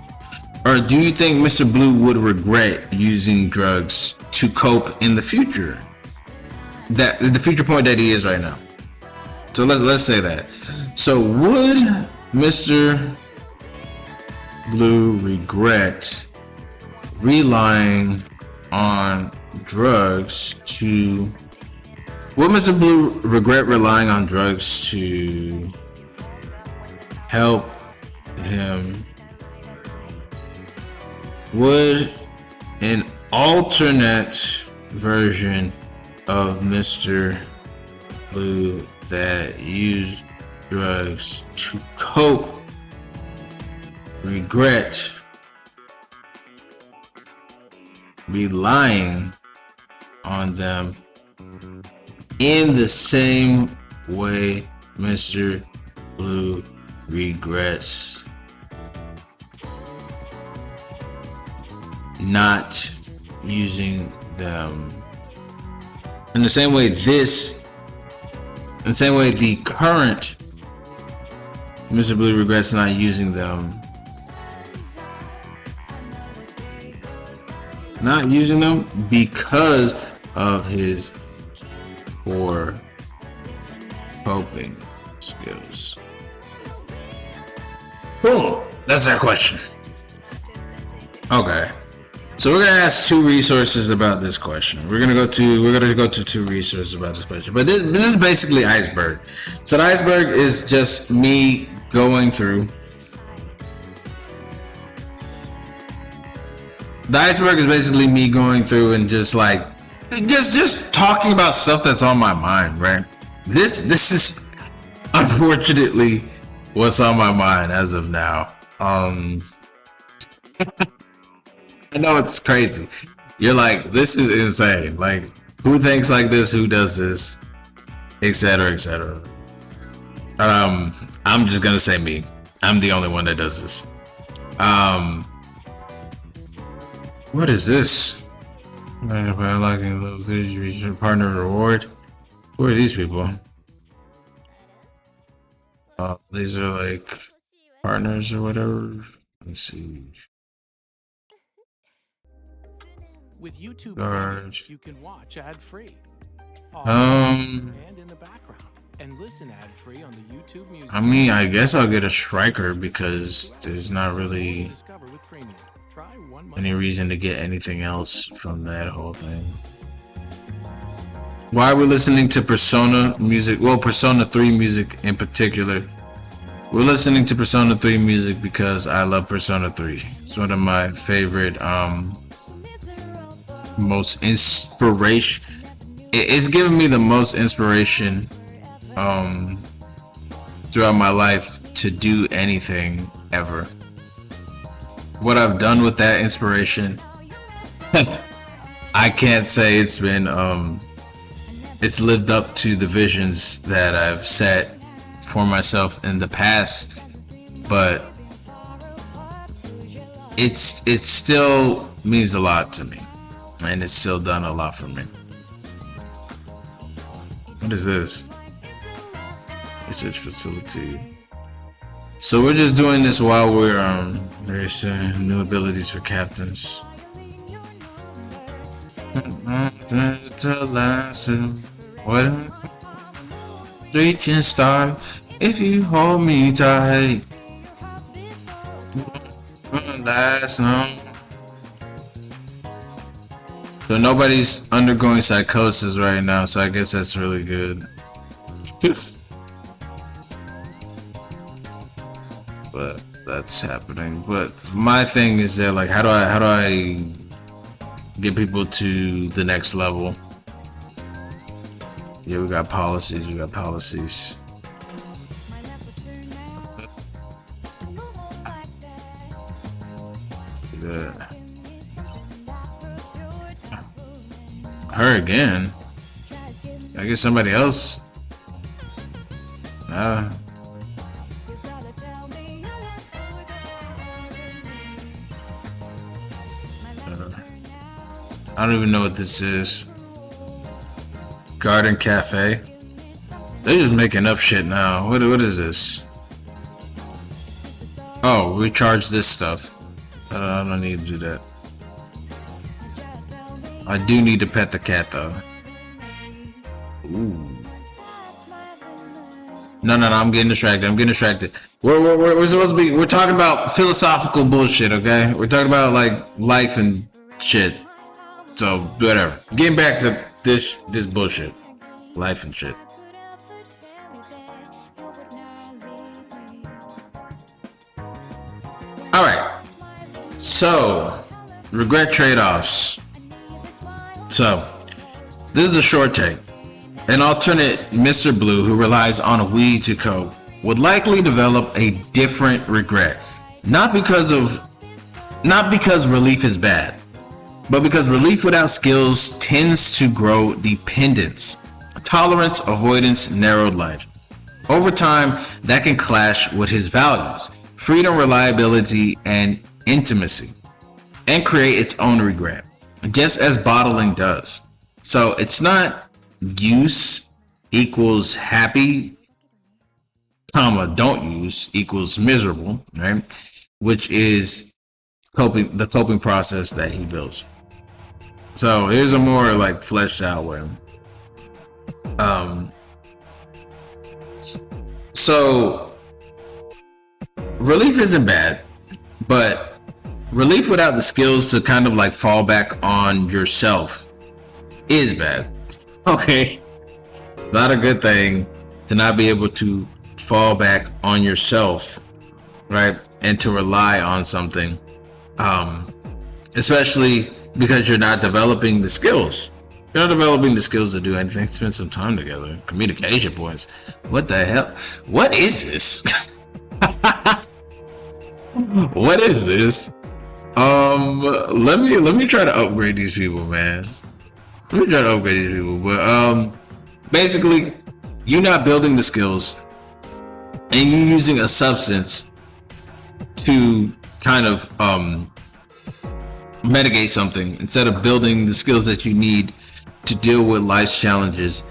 or do you think Mr. Blue would regret using drugs to cope in the future? That the future point that he is right now. So let's say that. So would Mr. Blue regret relying on drugs to? Would Mr. Blue regret relying on drugs to help him? Would an alternate version of Mr. Blue that used drugs to cope regret relying on them in the same way Mr. Blue regrets not using them? In the same way the current Mr. Blue regrets not using them. Not using them because of his poor coping skills. Boom. That's our question. Okay. So we're gonna ask two resources about this question. We're gonna go to two resources about this question. But this is basically Iceberg. So the Iceberg is just me going through. The Iceberg is basically me going through and just talking about stuff that's on my mind, right? This is unfortunately what's on my mind as of now. I know it's crazy. You're like, this is insane. Like, who thinks like this? Who does this? Etc. Etc. I'm just gonna say me. I'm the only one that does this. What is this? By liking those your partner reward. Who are these people? These are like partners or whatever. Let me see. With YouTube Charge. you can watch ad-free. Um, And in the background and listen ad-free on the YouTube Music. I mean, I guess I'll get a striker because there's not really Discover with Premium. Try 1 month. any reason to get anything else from that whole thing. Why are we listening to Persona music? Well, Persona 3 music in particular. We're listening to Persona 3 music because I love Persona 3. It's one of my favorite, most inspiration. It's given me the most inspiration, throughout my life to do anything ever. What I've done with that inspiration, I can't say it's been, it's lived up to the visions that I've set for myself in the past, but it still means a lot to me, and it's still done a lot for me. What is this? Research facility. So we're just doing this while we're there's new abilities for captains. What? Reaching star if you hold me tight. last, no. So nobody's undergoing psychosis right now, so I guess that's really good. But that's happening. But my thing is that, like, how do I get people to the next level? Yeah, we got policies. Good. Her again? I guess somebody else. I don't even know what this is. Garden Cafe. They're just making up shit now. What is this? Oh, we charge this stuff. I don't need to do that. I do need to pet the cat though. Ooh. No, I'm getting distracted. We're supposed to be. We're talking about philosophical bullshit, okay? We're talking about like life and shit. So whatever. Getting back to this bullshit, life and shit. All right. So, regret trade-offs. So, this is a short take. An alternate Mr. Blue who relies on weed to cope would likely develop a different regret. Not because relief is bad, but because relief without skills tends to grow dependence, tolerance, avoidance, narrowed life. Over time, that can clash with his values, freedom, reliability, and intimacy, and create its own regret, just as bottling does. So it's not use equals happy, comma, don't use equals miserable, right? Which is the coping process that he builds. So here's a more like fleshed out way. So relief isn't bad, but relief without the skills to kind of like fall back on yourself is bad. Okay, not a good thing to not be able to fall back on yourself, right? And to rely on something, especially because you're not developing the skills. You're not developing the skills to do anything. Spend some time together. Communication points. What the hell? What is this? What is this? Let me try to upgrade these people, man. But basically, you're not building the skills, and you're using a substance to kind of mitigate something instead of building the skills that you need to deal with life's challenges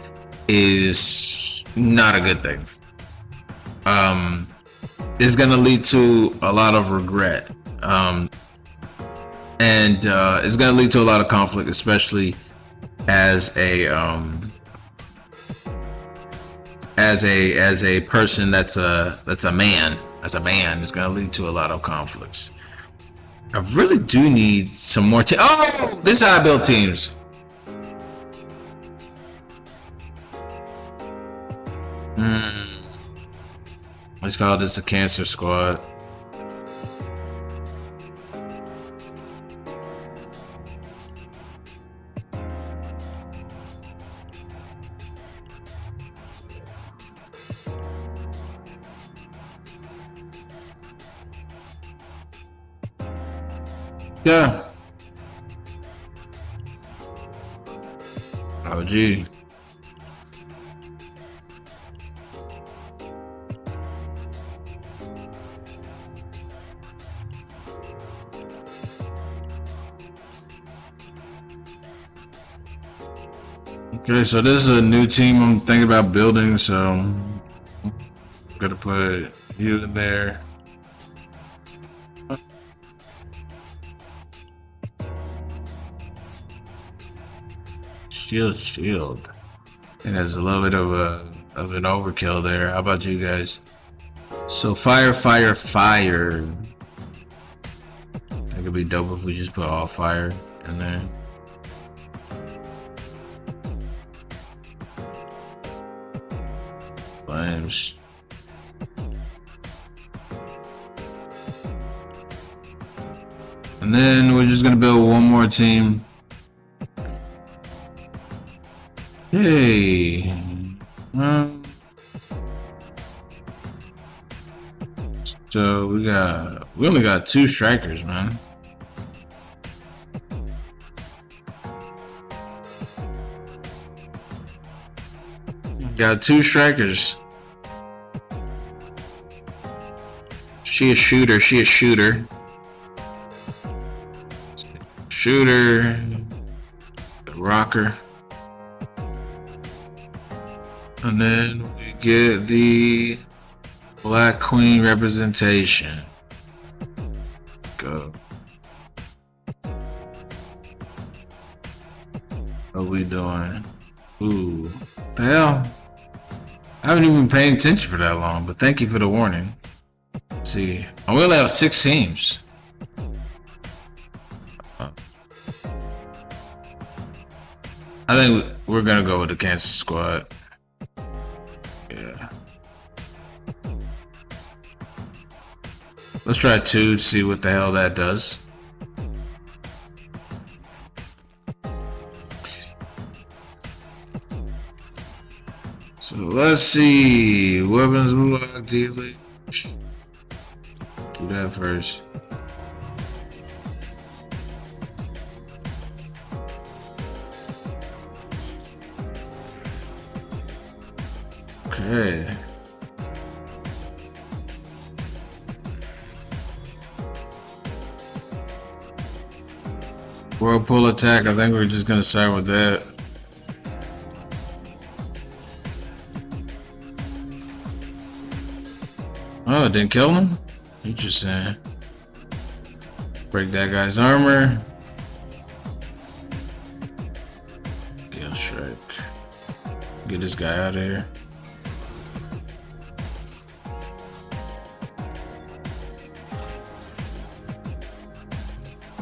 is not a good thing. It's gonna lead to a lot of regret, and it's gonna lead to a lot of conflict, especially as a person that's a man. As a man, it's gonna lead to a lot of conflicts. I really do need some more oh, this is how I build teams. Let's call this a cancer squad. Yeah. Oh, gee. Okay, so this is a new team I'm thinking about building, so I'm gonna put you in there. Shield. And there's a little bit of an overkill there. How about you guys? So fire. It could be dope if we just put all fire in there. Flames. And then we're just gonna build one more team. Hey. So we only got 2 strikers, man. Got 2 strikers. She a shooter. Shooter. Rocker. And then we get the Black Queen representation. Go. What we doing? Ooh. The hell? I haven't even been paying attention for that long, but thank you for the warning. Let's see. We only have 6 teams. I think we're gonna go with the Kansas squad. Yeah. Let's try 2 to see what the hell that does. So let's see. Weapons block, delete. Do that first. Okay. Whirlpool attack. I think we're just gonna start with that. Oh, it didn't kill him? Interesting. Break that guy's armor. Gale strike. Get this guy out of here.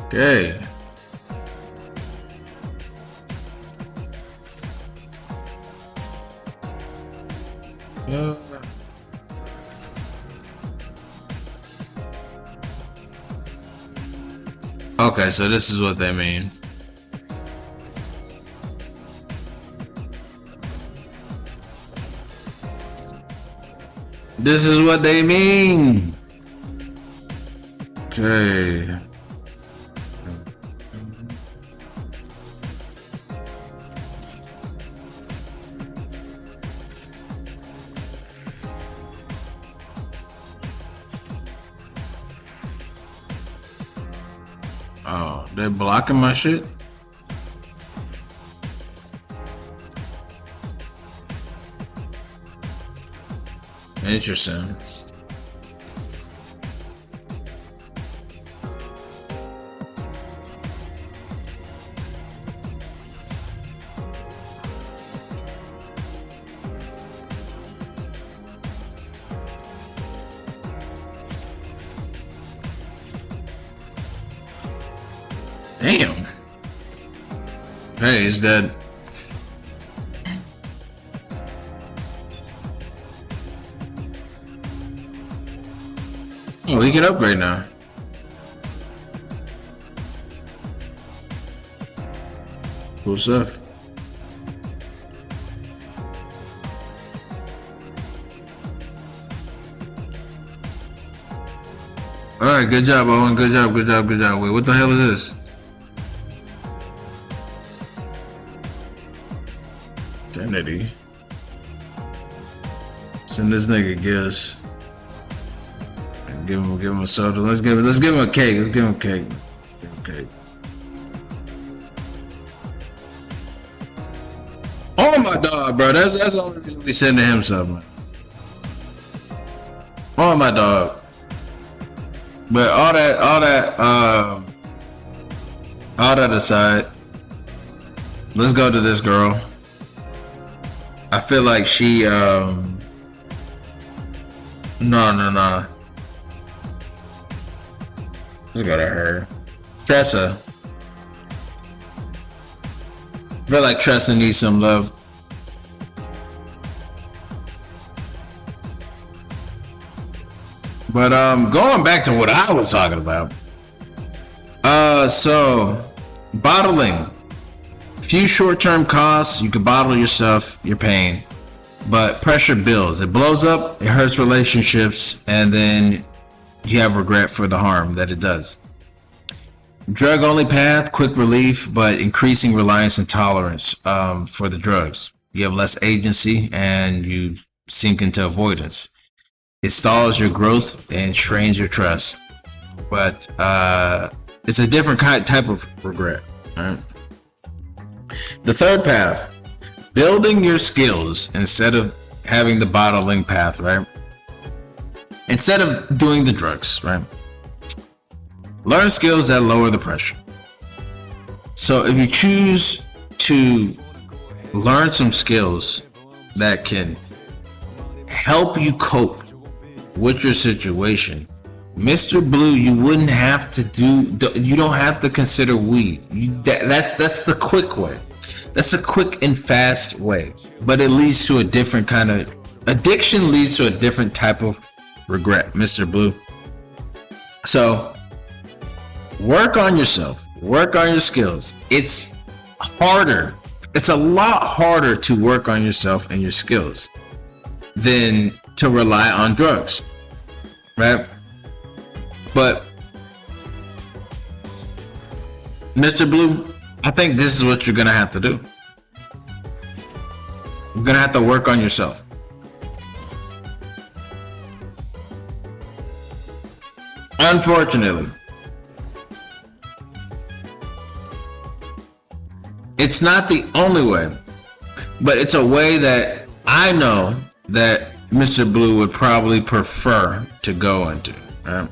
Okay. Okay, so this is what they mean. This is what they mean. Okay. Oh, they're blocking my shit? Interesting. Damn. Hey, he's dead. Oh, he get up right now. Cool stuff. Alright, good job, Owen. Good job. Wait, what the hell is this? Trinity. Send this nigga gifts. Give him a soda. Let's give him a cake. Let's give him a cake. Okay. Oh my dog, bro. That's the only reason we sending him something. Oh my dog. But all that aside, let's go to this girl. I feel like she no. Let's go to her. Tressa. I feel like Tressa needs some love. But going back to what I was talking about. So bottling. Few short-term costs. You can bottle yourself your pain, but pressure builds. It blows up, it hurts relationships, and then you have regret for the harm that it does. Drug only path, quick relief, but increasing reliance and tolerance for the drugs. You have less agency and you sink into avoidance. It stalls your growth and strains your trust. But it's a different type of regret. Right? The third path, building your skills instead of having the bottling path, right? Instead of doing the drugs, right? Learn skills that lower the pressure. So if you choose to learn some skills that can help you cope with your situation, Mr. Blue, you wouldn't have to you don't have to consider weed. That's the quick way. That's a quick and fast way, but it leads to a different kind of addiction, leads to a different type of regret, Mr. Blue. So work on yourself, work on your skills. It's harder. It's a lot harder to work on yourself and your skills than to rely on drugs, right? But Mr. Blue, I think this is what you're gonna have to do. You're gonna have to work on yourself. Unfortunately, it's not the only way, but it's a way that I know that Mr. Blue would probably prefer to go into. Right?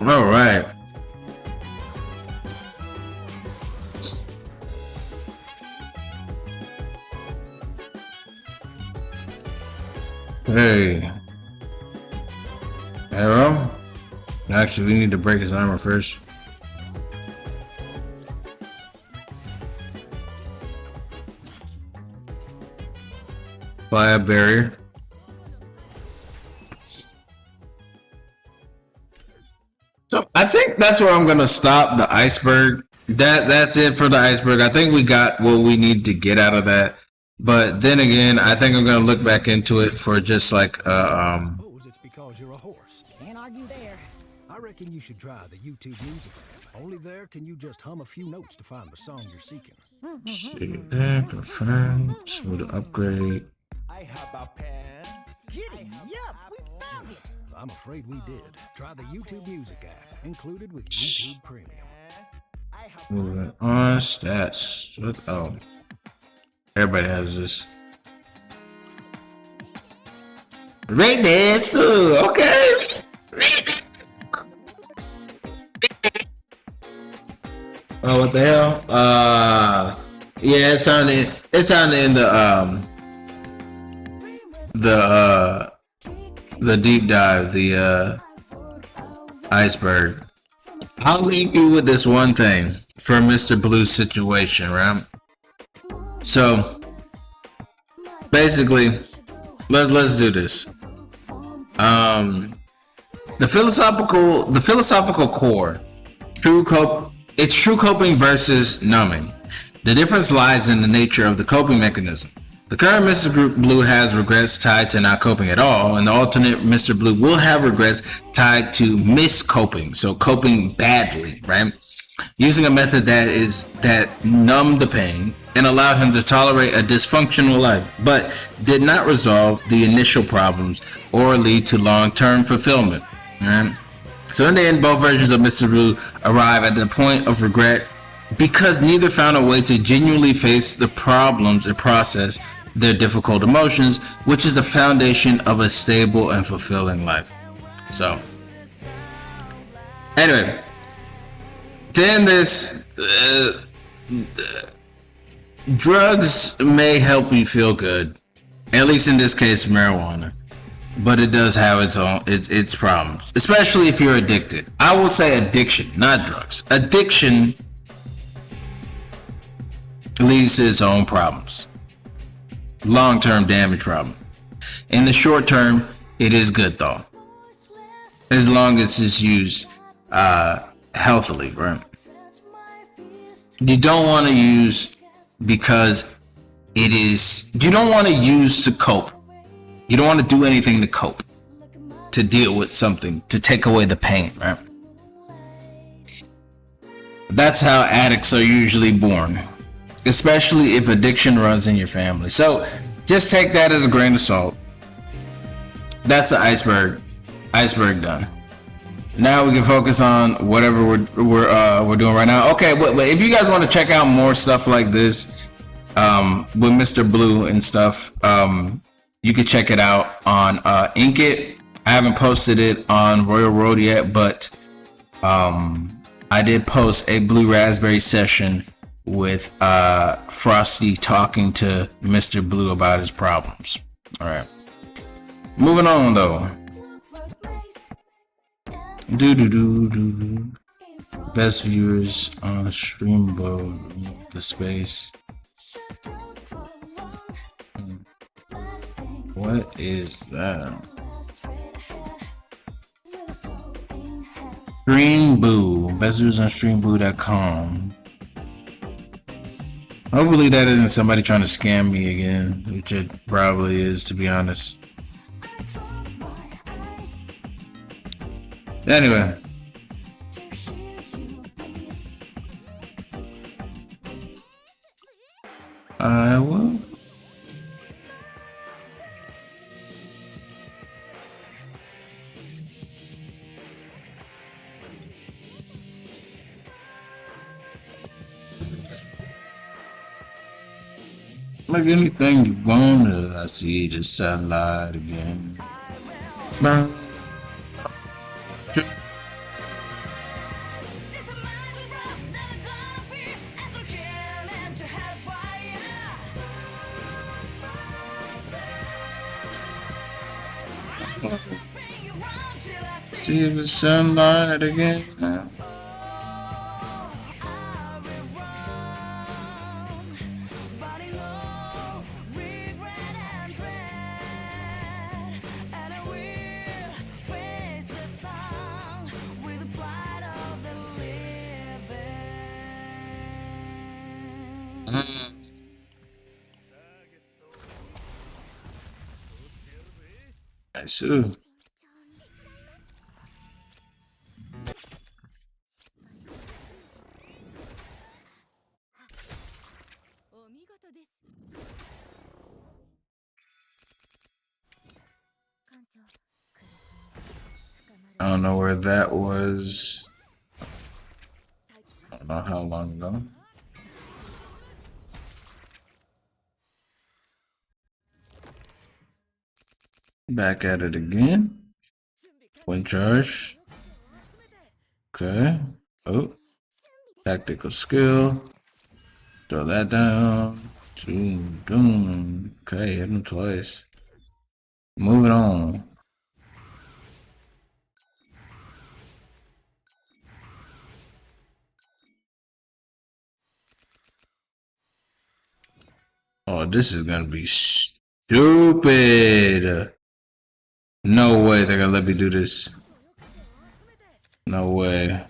All right. Hey. Arrow? Actually, we need to break his armor first. Fly a barrier. So I think that's where I'm gonna stop the iceberg. That's it for the iceberg. I think we got what we need to get out of that. But then again, I think I'm gonna look back into it for just like I suppose it's because you're a horse. Can't argue there. I reckon you should try the YouTube Music app. Only there can you just hum a few notes to find the song you're seeking. shit. Confirm. Smooth upgrade. I have a pen. Giddy up, we found it. I'm afraid we did. Try the YouTube Music app, included with YouTube Premium. Moving on. Stats. What? Oh. Everybody has this. Rate this too. Okay. Oh, what the hell? Yeah, it's on in the deep dive, the iceberg. I'll leave you with this one thing for Mr. Blue's situation, right? So basically, let's do this. The philosophical core, it's true coping versus numbing. The difference lies in the nature of the coping mechanism. The current Mr. Blue has regrets tied to not coping at all, and the alternate Mr. Blue will have regrets tied to miscoping, so coping badly, right? Using a method that numbed the pain and allowed him to tolerate a dysfunctional life, but did not resolve the initial problems or lead to long-term fulfillment. Right? So in the end, both versions of Mr. Blue arrive at the point of regret because neither found a way to genuinely face the problems and process their difficult emotions, which is the foundation of a stable and fulfilling life. So, anyway, to end this, drugs may help you feel good, at least in this case, marijuana. But it does have its problems, especially if you're addicted. I will say addiction, not drugs. Addiction leads to its own problems, long-term damage problem. In the short term, it is good though, as long as it's used healthily, right? You don't want to use because it is. You don't want to use to cope. You don't want to do anything to cope, to deal with something, to take away the pain, right? That's how addicts are usually born, especially if addiction runs in your family. So just take that as a grain of salt. That's the iceberg. Iceberg done. Now we can focus on whatever we're doing right now. Okay, but if you guys want to check out more stuff like this, with Mr. Blue and stuff, you can check it out on Inkit. I haven't posted it on Royal Road yet, but I did post a Blue Raspberry session with Frosty talking to Mr. Blue about his problems. All right, moving on though. Best viewers on Streambo, the space. What is that? Streamboo. Best viewers on streamboo.com. Hopefully that isn't somebody trying to scam me again, which it probably is, to be honest. Anyway. I will. Like anything you want, I see the sunlight again. See the sunlight again. I see. I don't know where that was. I don't know how long ago. Back at it again. Point charge. Okay. Oh. Tactical skill. Throw that down. Doom, doom. Okay, hit him twice. Moving on. Oh, this is gonna be stupid. No way they're gonna let me do this. No way.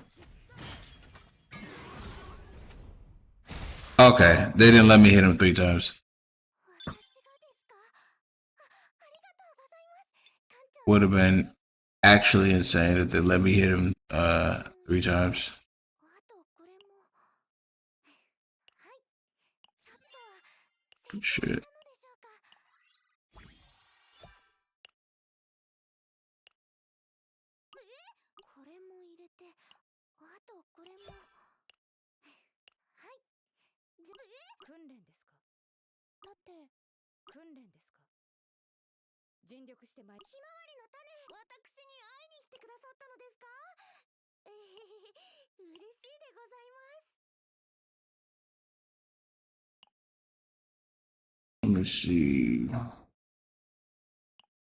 Okay, they didn't let me hit him 3 times. Would have been actually insane if they let me hit him 3 times. Shit. 訓練ですか？尽力してまいひまわりの種、私に会いに来てくださったのですか？嬉しいでございます。 Let me see.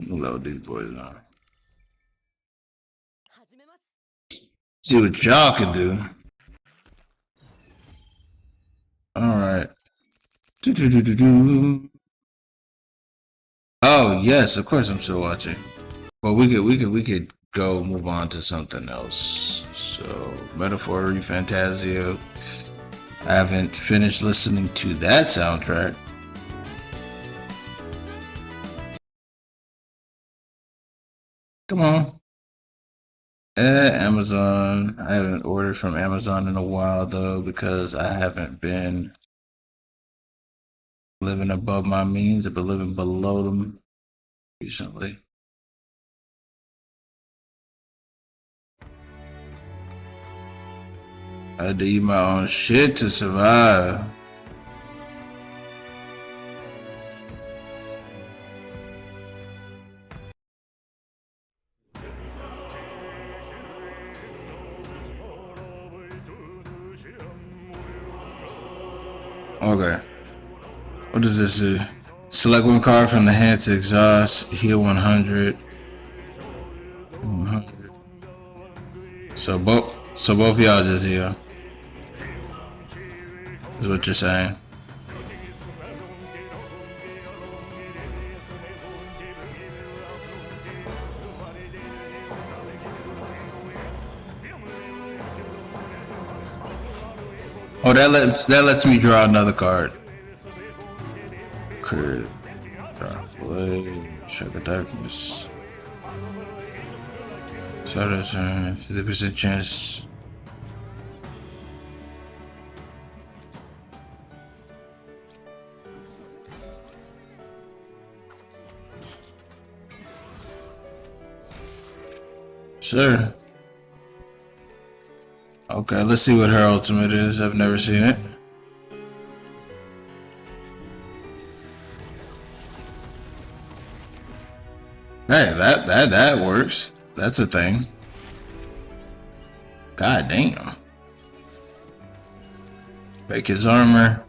Load these boys on. See what y'all can do. Alright. Oh yes, of course I'm still watching. Well, we could go move on to something else. So, Metaphor Fantasia. I haven't finished listening to that soundtrack. Come on. Amazon. I haven't ordered from Amazon in a while though because I haven't been living above my means. I've been living below them recently. I had to eat my own shit to survive. Okay. What does this do? Select one card from the hand to exhaust. Heal 100. 100. So both of y'all just heal. Is what you're saying. Oh, that lets me draw another card. Could check the darkness. So there's a 50% chance. Sure. Okay, let's see what her ultimate is. I've never seen it. Hey, that works. That's a thing. God damn. Make his armor.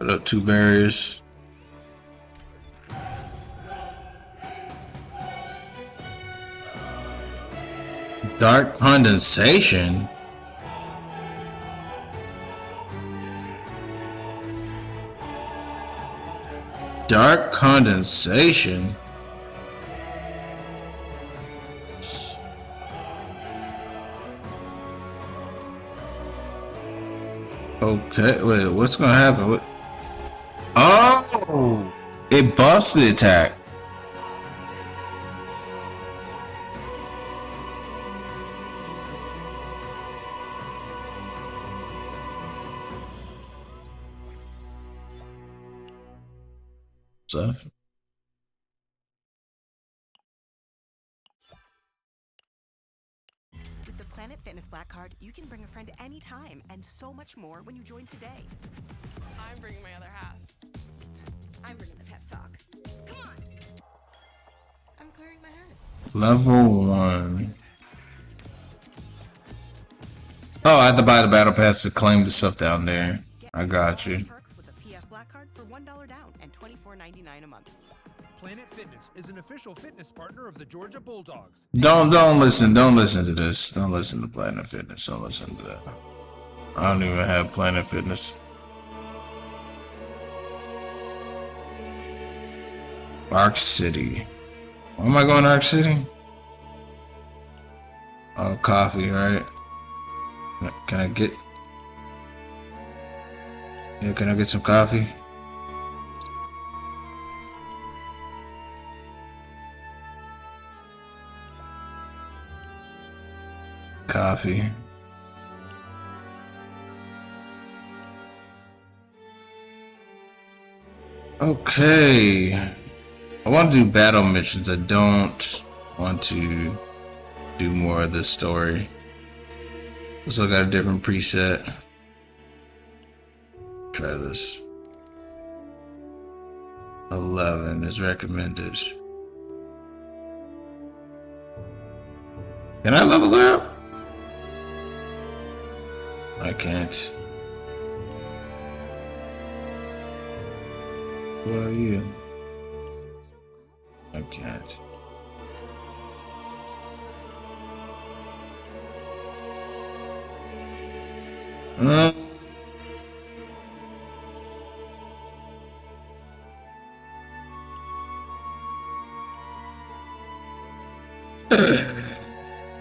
Put up 2 barriers. Dark condensation. Dark condensation. Okay, wait, what's gonna happen? What? Oh, it buffs the attack. Stuff. With the Planet Fitness Black Card, you can bring a friend anytime and so much more when you join today. I'm bringing my other half. I'm bringing the pep talk. Come on. I'm clearing my head. Level 1. Oh, I have to buy the battle pass to claim the stuff down there. I got you. Perks with the PF Black Card for $1 down and $24.99 a month. Planet Fitness is an official fitness partner of the Georgia Bulldogs. Don't listen to this. Don't listen to Planet Fitness. Don't listen to that. I don't even have Planet Fitness. Arc City. Why am I going to Arc City? Oh, coffee, right? Can I get... Yeah, can I get some coffee? Coffee. Okay. I want to do battle missions. I don't want to do more of this story. Let's look at a different preset. Try this. 11 is recommended. Can I level her up? I can't. Who are you? I can't.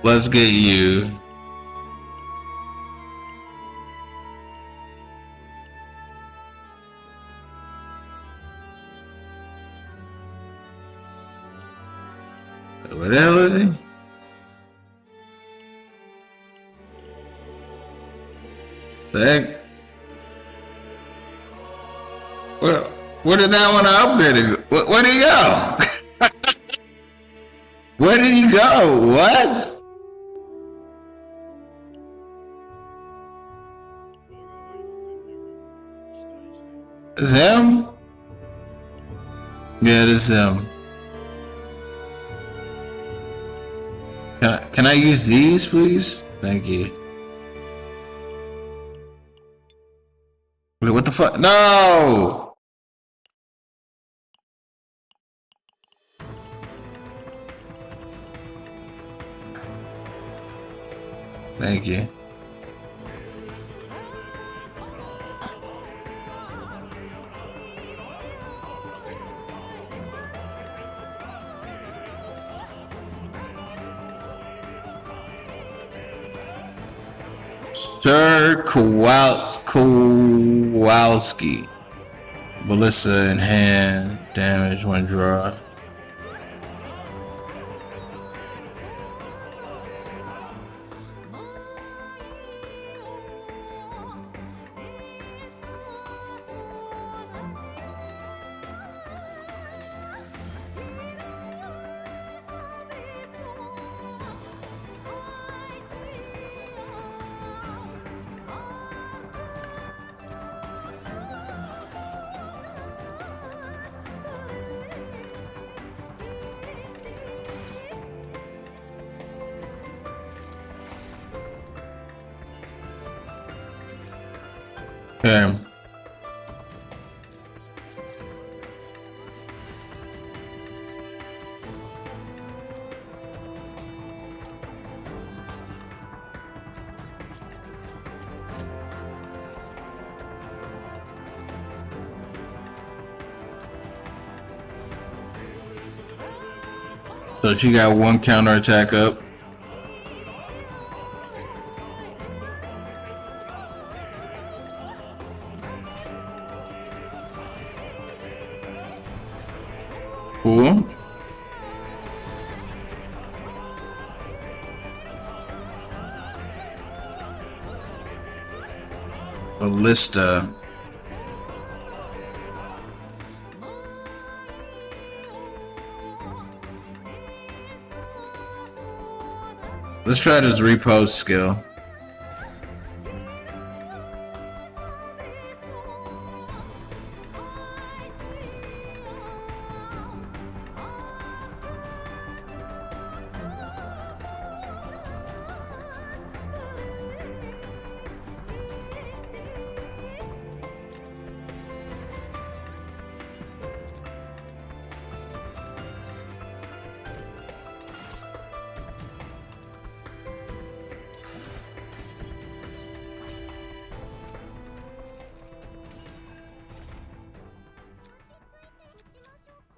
Let's get you. Where the hell is he? The heck? Where did that one I upgraded? Where did he go? Where did he go? What? Is him? Yeah, it is him. Can I use these, please? Thank you. Wait, what the fuck? No! Thank you. Sir Kowalski. Melissa in hand. Damage when draw. Okay. So she got one counter attack up. Cool. Ballista. Let's try this repose skill.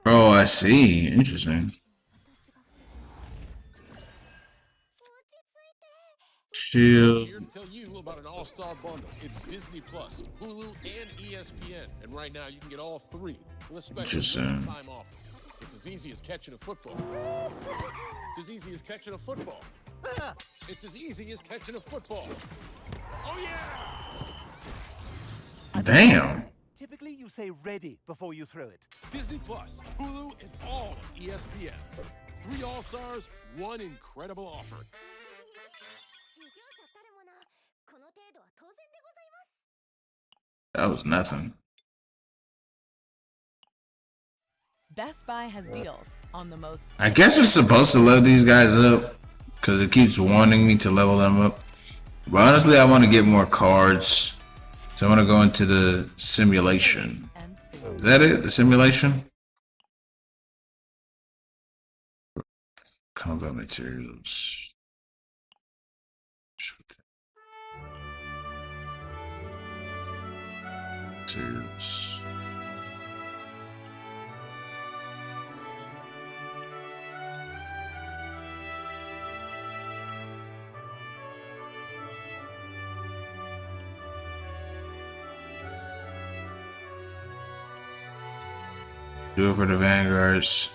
Oh, I see. Interesting. Shield. Here to tell you about an all-star bundle. It's Disney Plus, Hulu, and ESPN. And right now you can get all three with a special Interesting. time offer. It's as easy as catching a football. It's as easy as catching a football. It's as easy as catching a football. Oh yeah! Damn. Typically, you say ready before you throw it. Disney Plus, Hulu, and all of ESPN. 3 all-stars, 1 incredible offer. That was nothing. Best Buy has deals on the most. I guess we're supposed to level these guys up because it keeps wanting me to level them up. But honestly, I want to get more cards. So I want to go into the simulation. Is that it? The simulation? Combat materials. Materials. Do it for the Vanguards.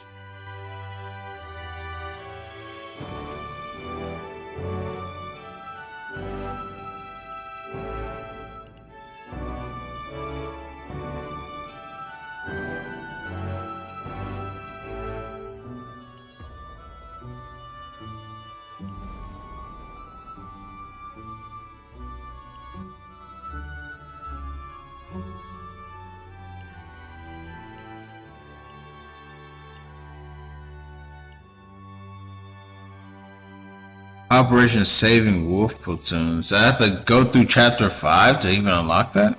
Operation Saving Wolf Platoon. So I have to go through chapter 5 to even unlock that?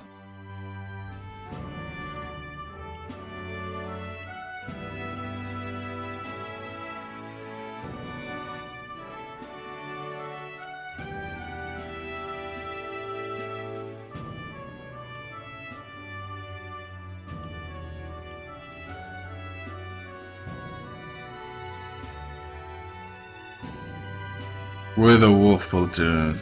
We're the Wolf Platoon.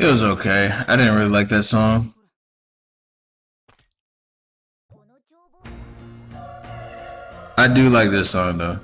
It was okay. I didn't really like that song. I do like this song though.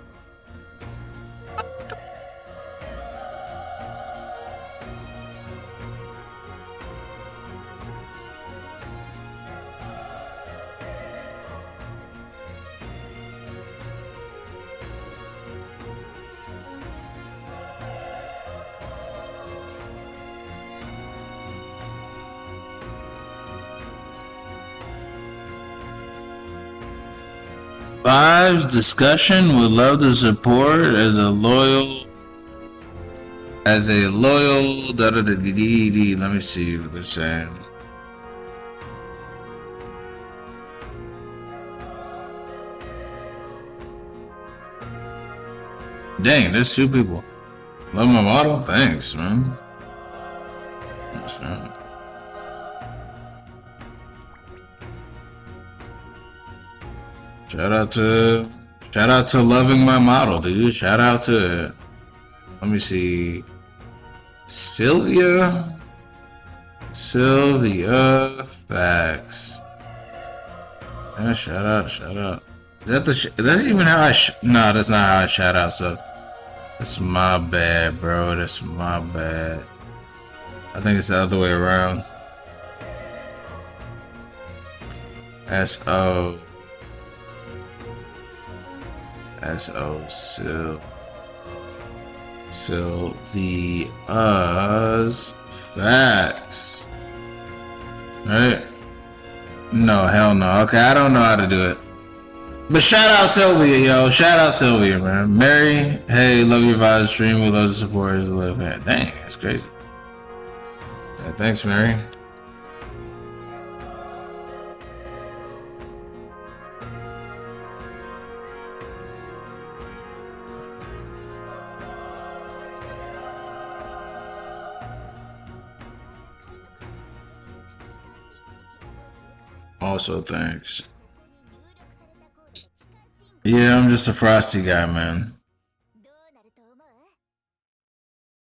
Five's discussion would love to support as a loyal da da da dee dee. Let me see what they're saying. Dang, there's 2 people. Love my model? Thanks, man. Thanks, man. Shout out to loving my model, dude. Shout out to, let me see, Sylvia, facts. Yeah, shout out. Is that that's even how I no, that's not how I shout out. So that's my bad, bro. That's my bad. I think it's the other way around. S-O Sylvia's facts. Right? No, hell no. Okay, I don't know how to do it. But shout out Sylvia, yo. Shout out Sylvia, man. Mary, hey, love your vibes stream. We love the supporters. Love that. Dang, that's crazy. Yeah, thanks, Mary. Also, thanks. Yeah, I'm just a frosty guy, man.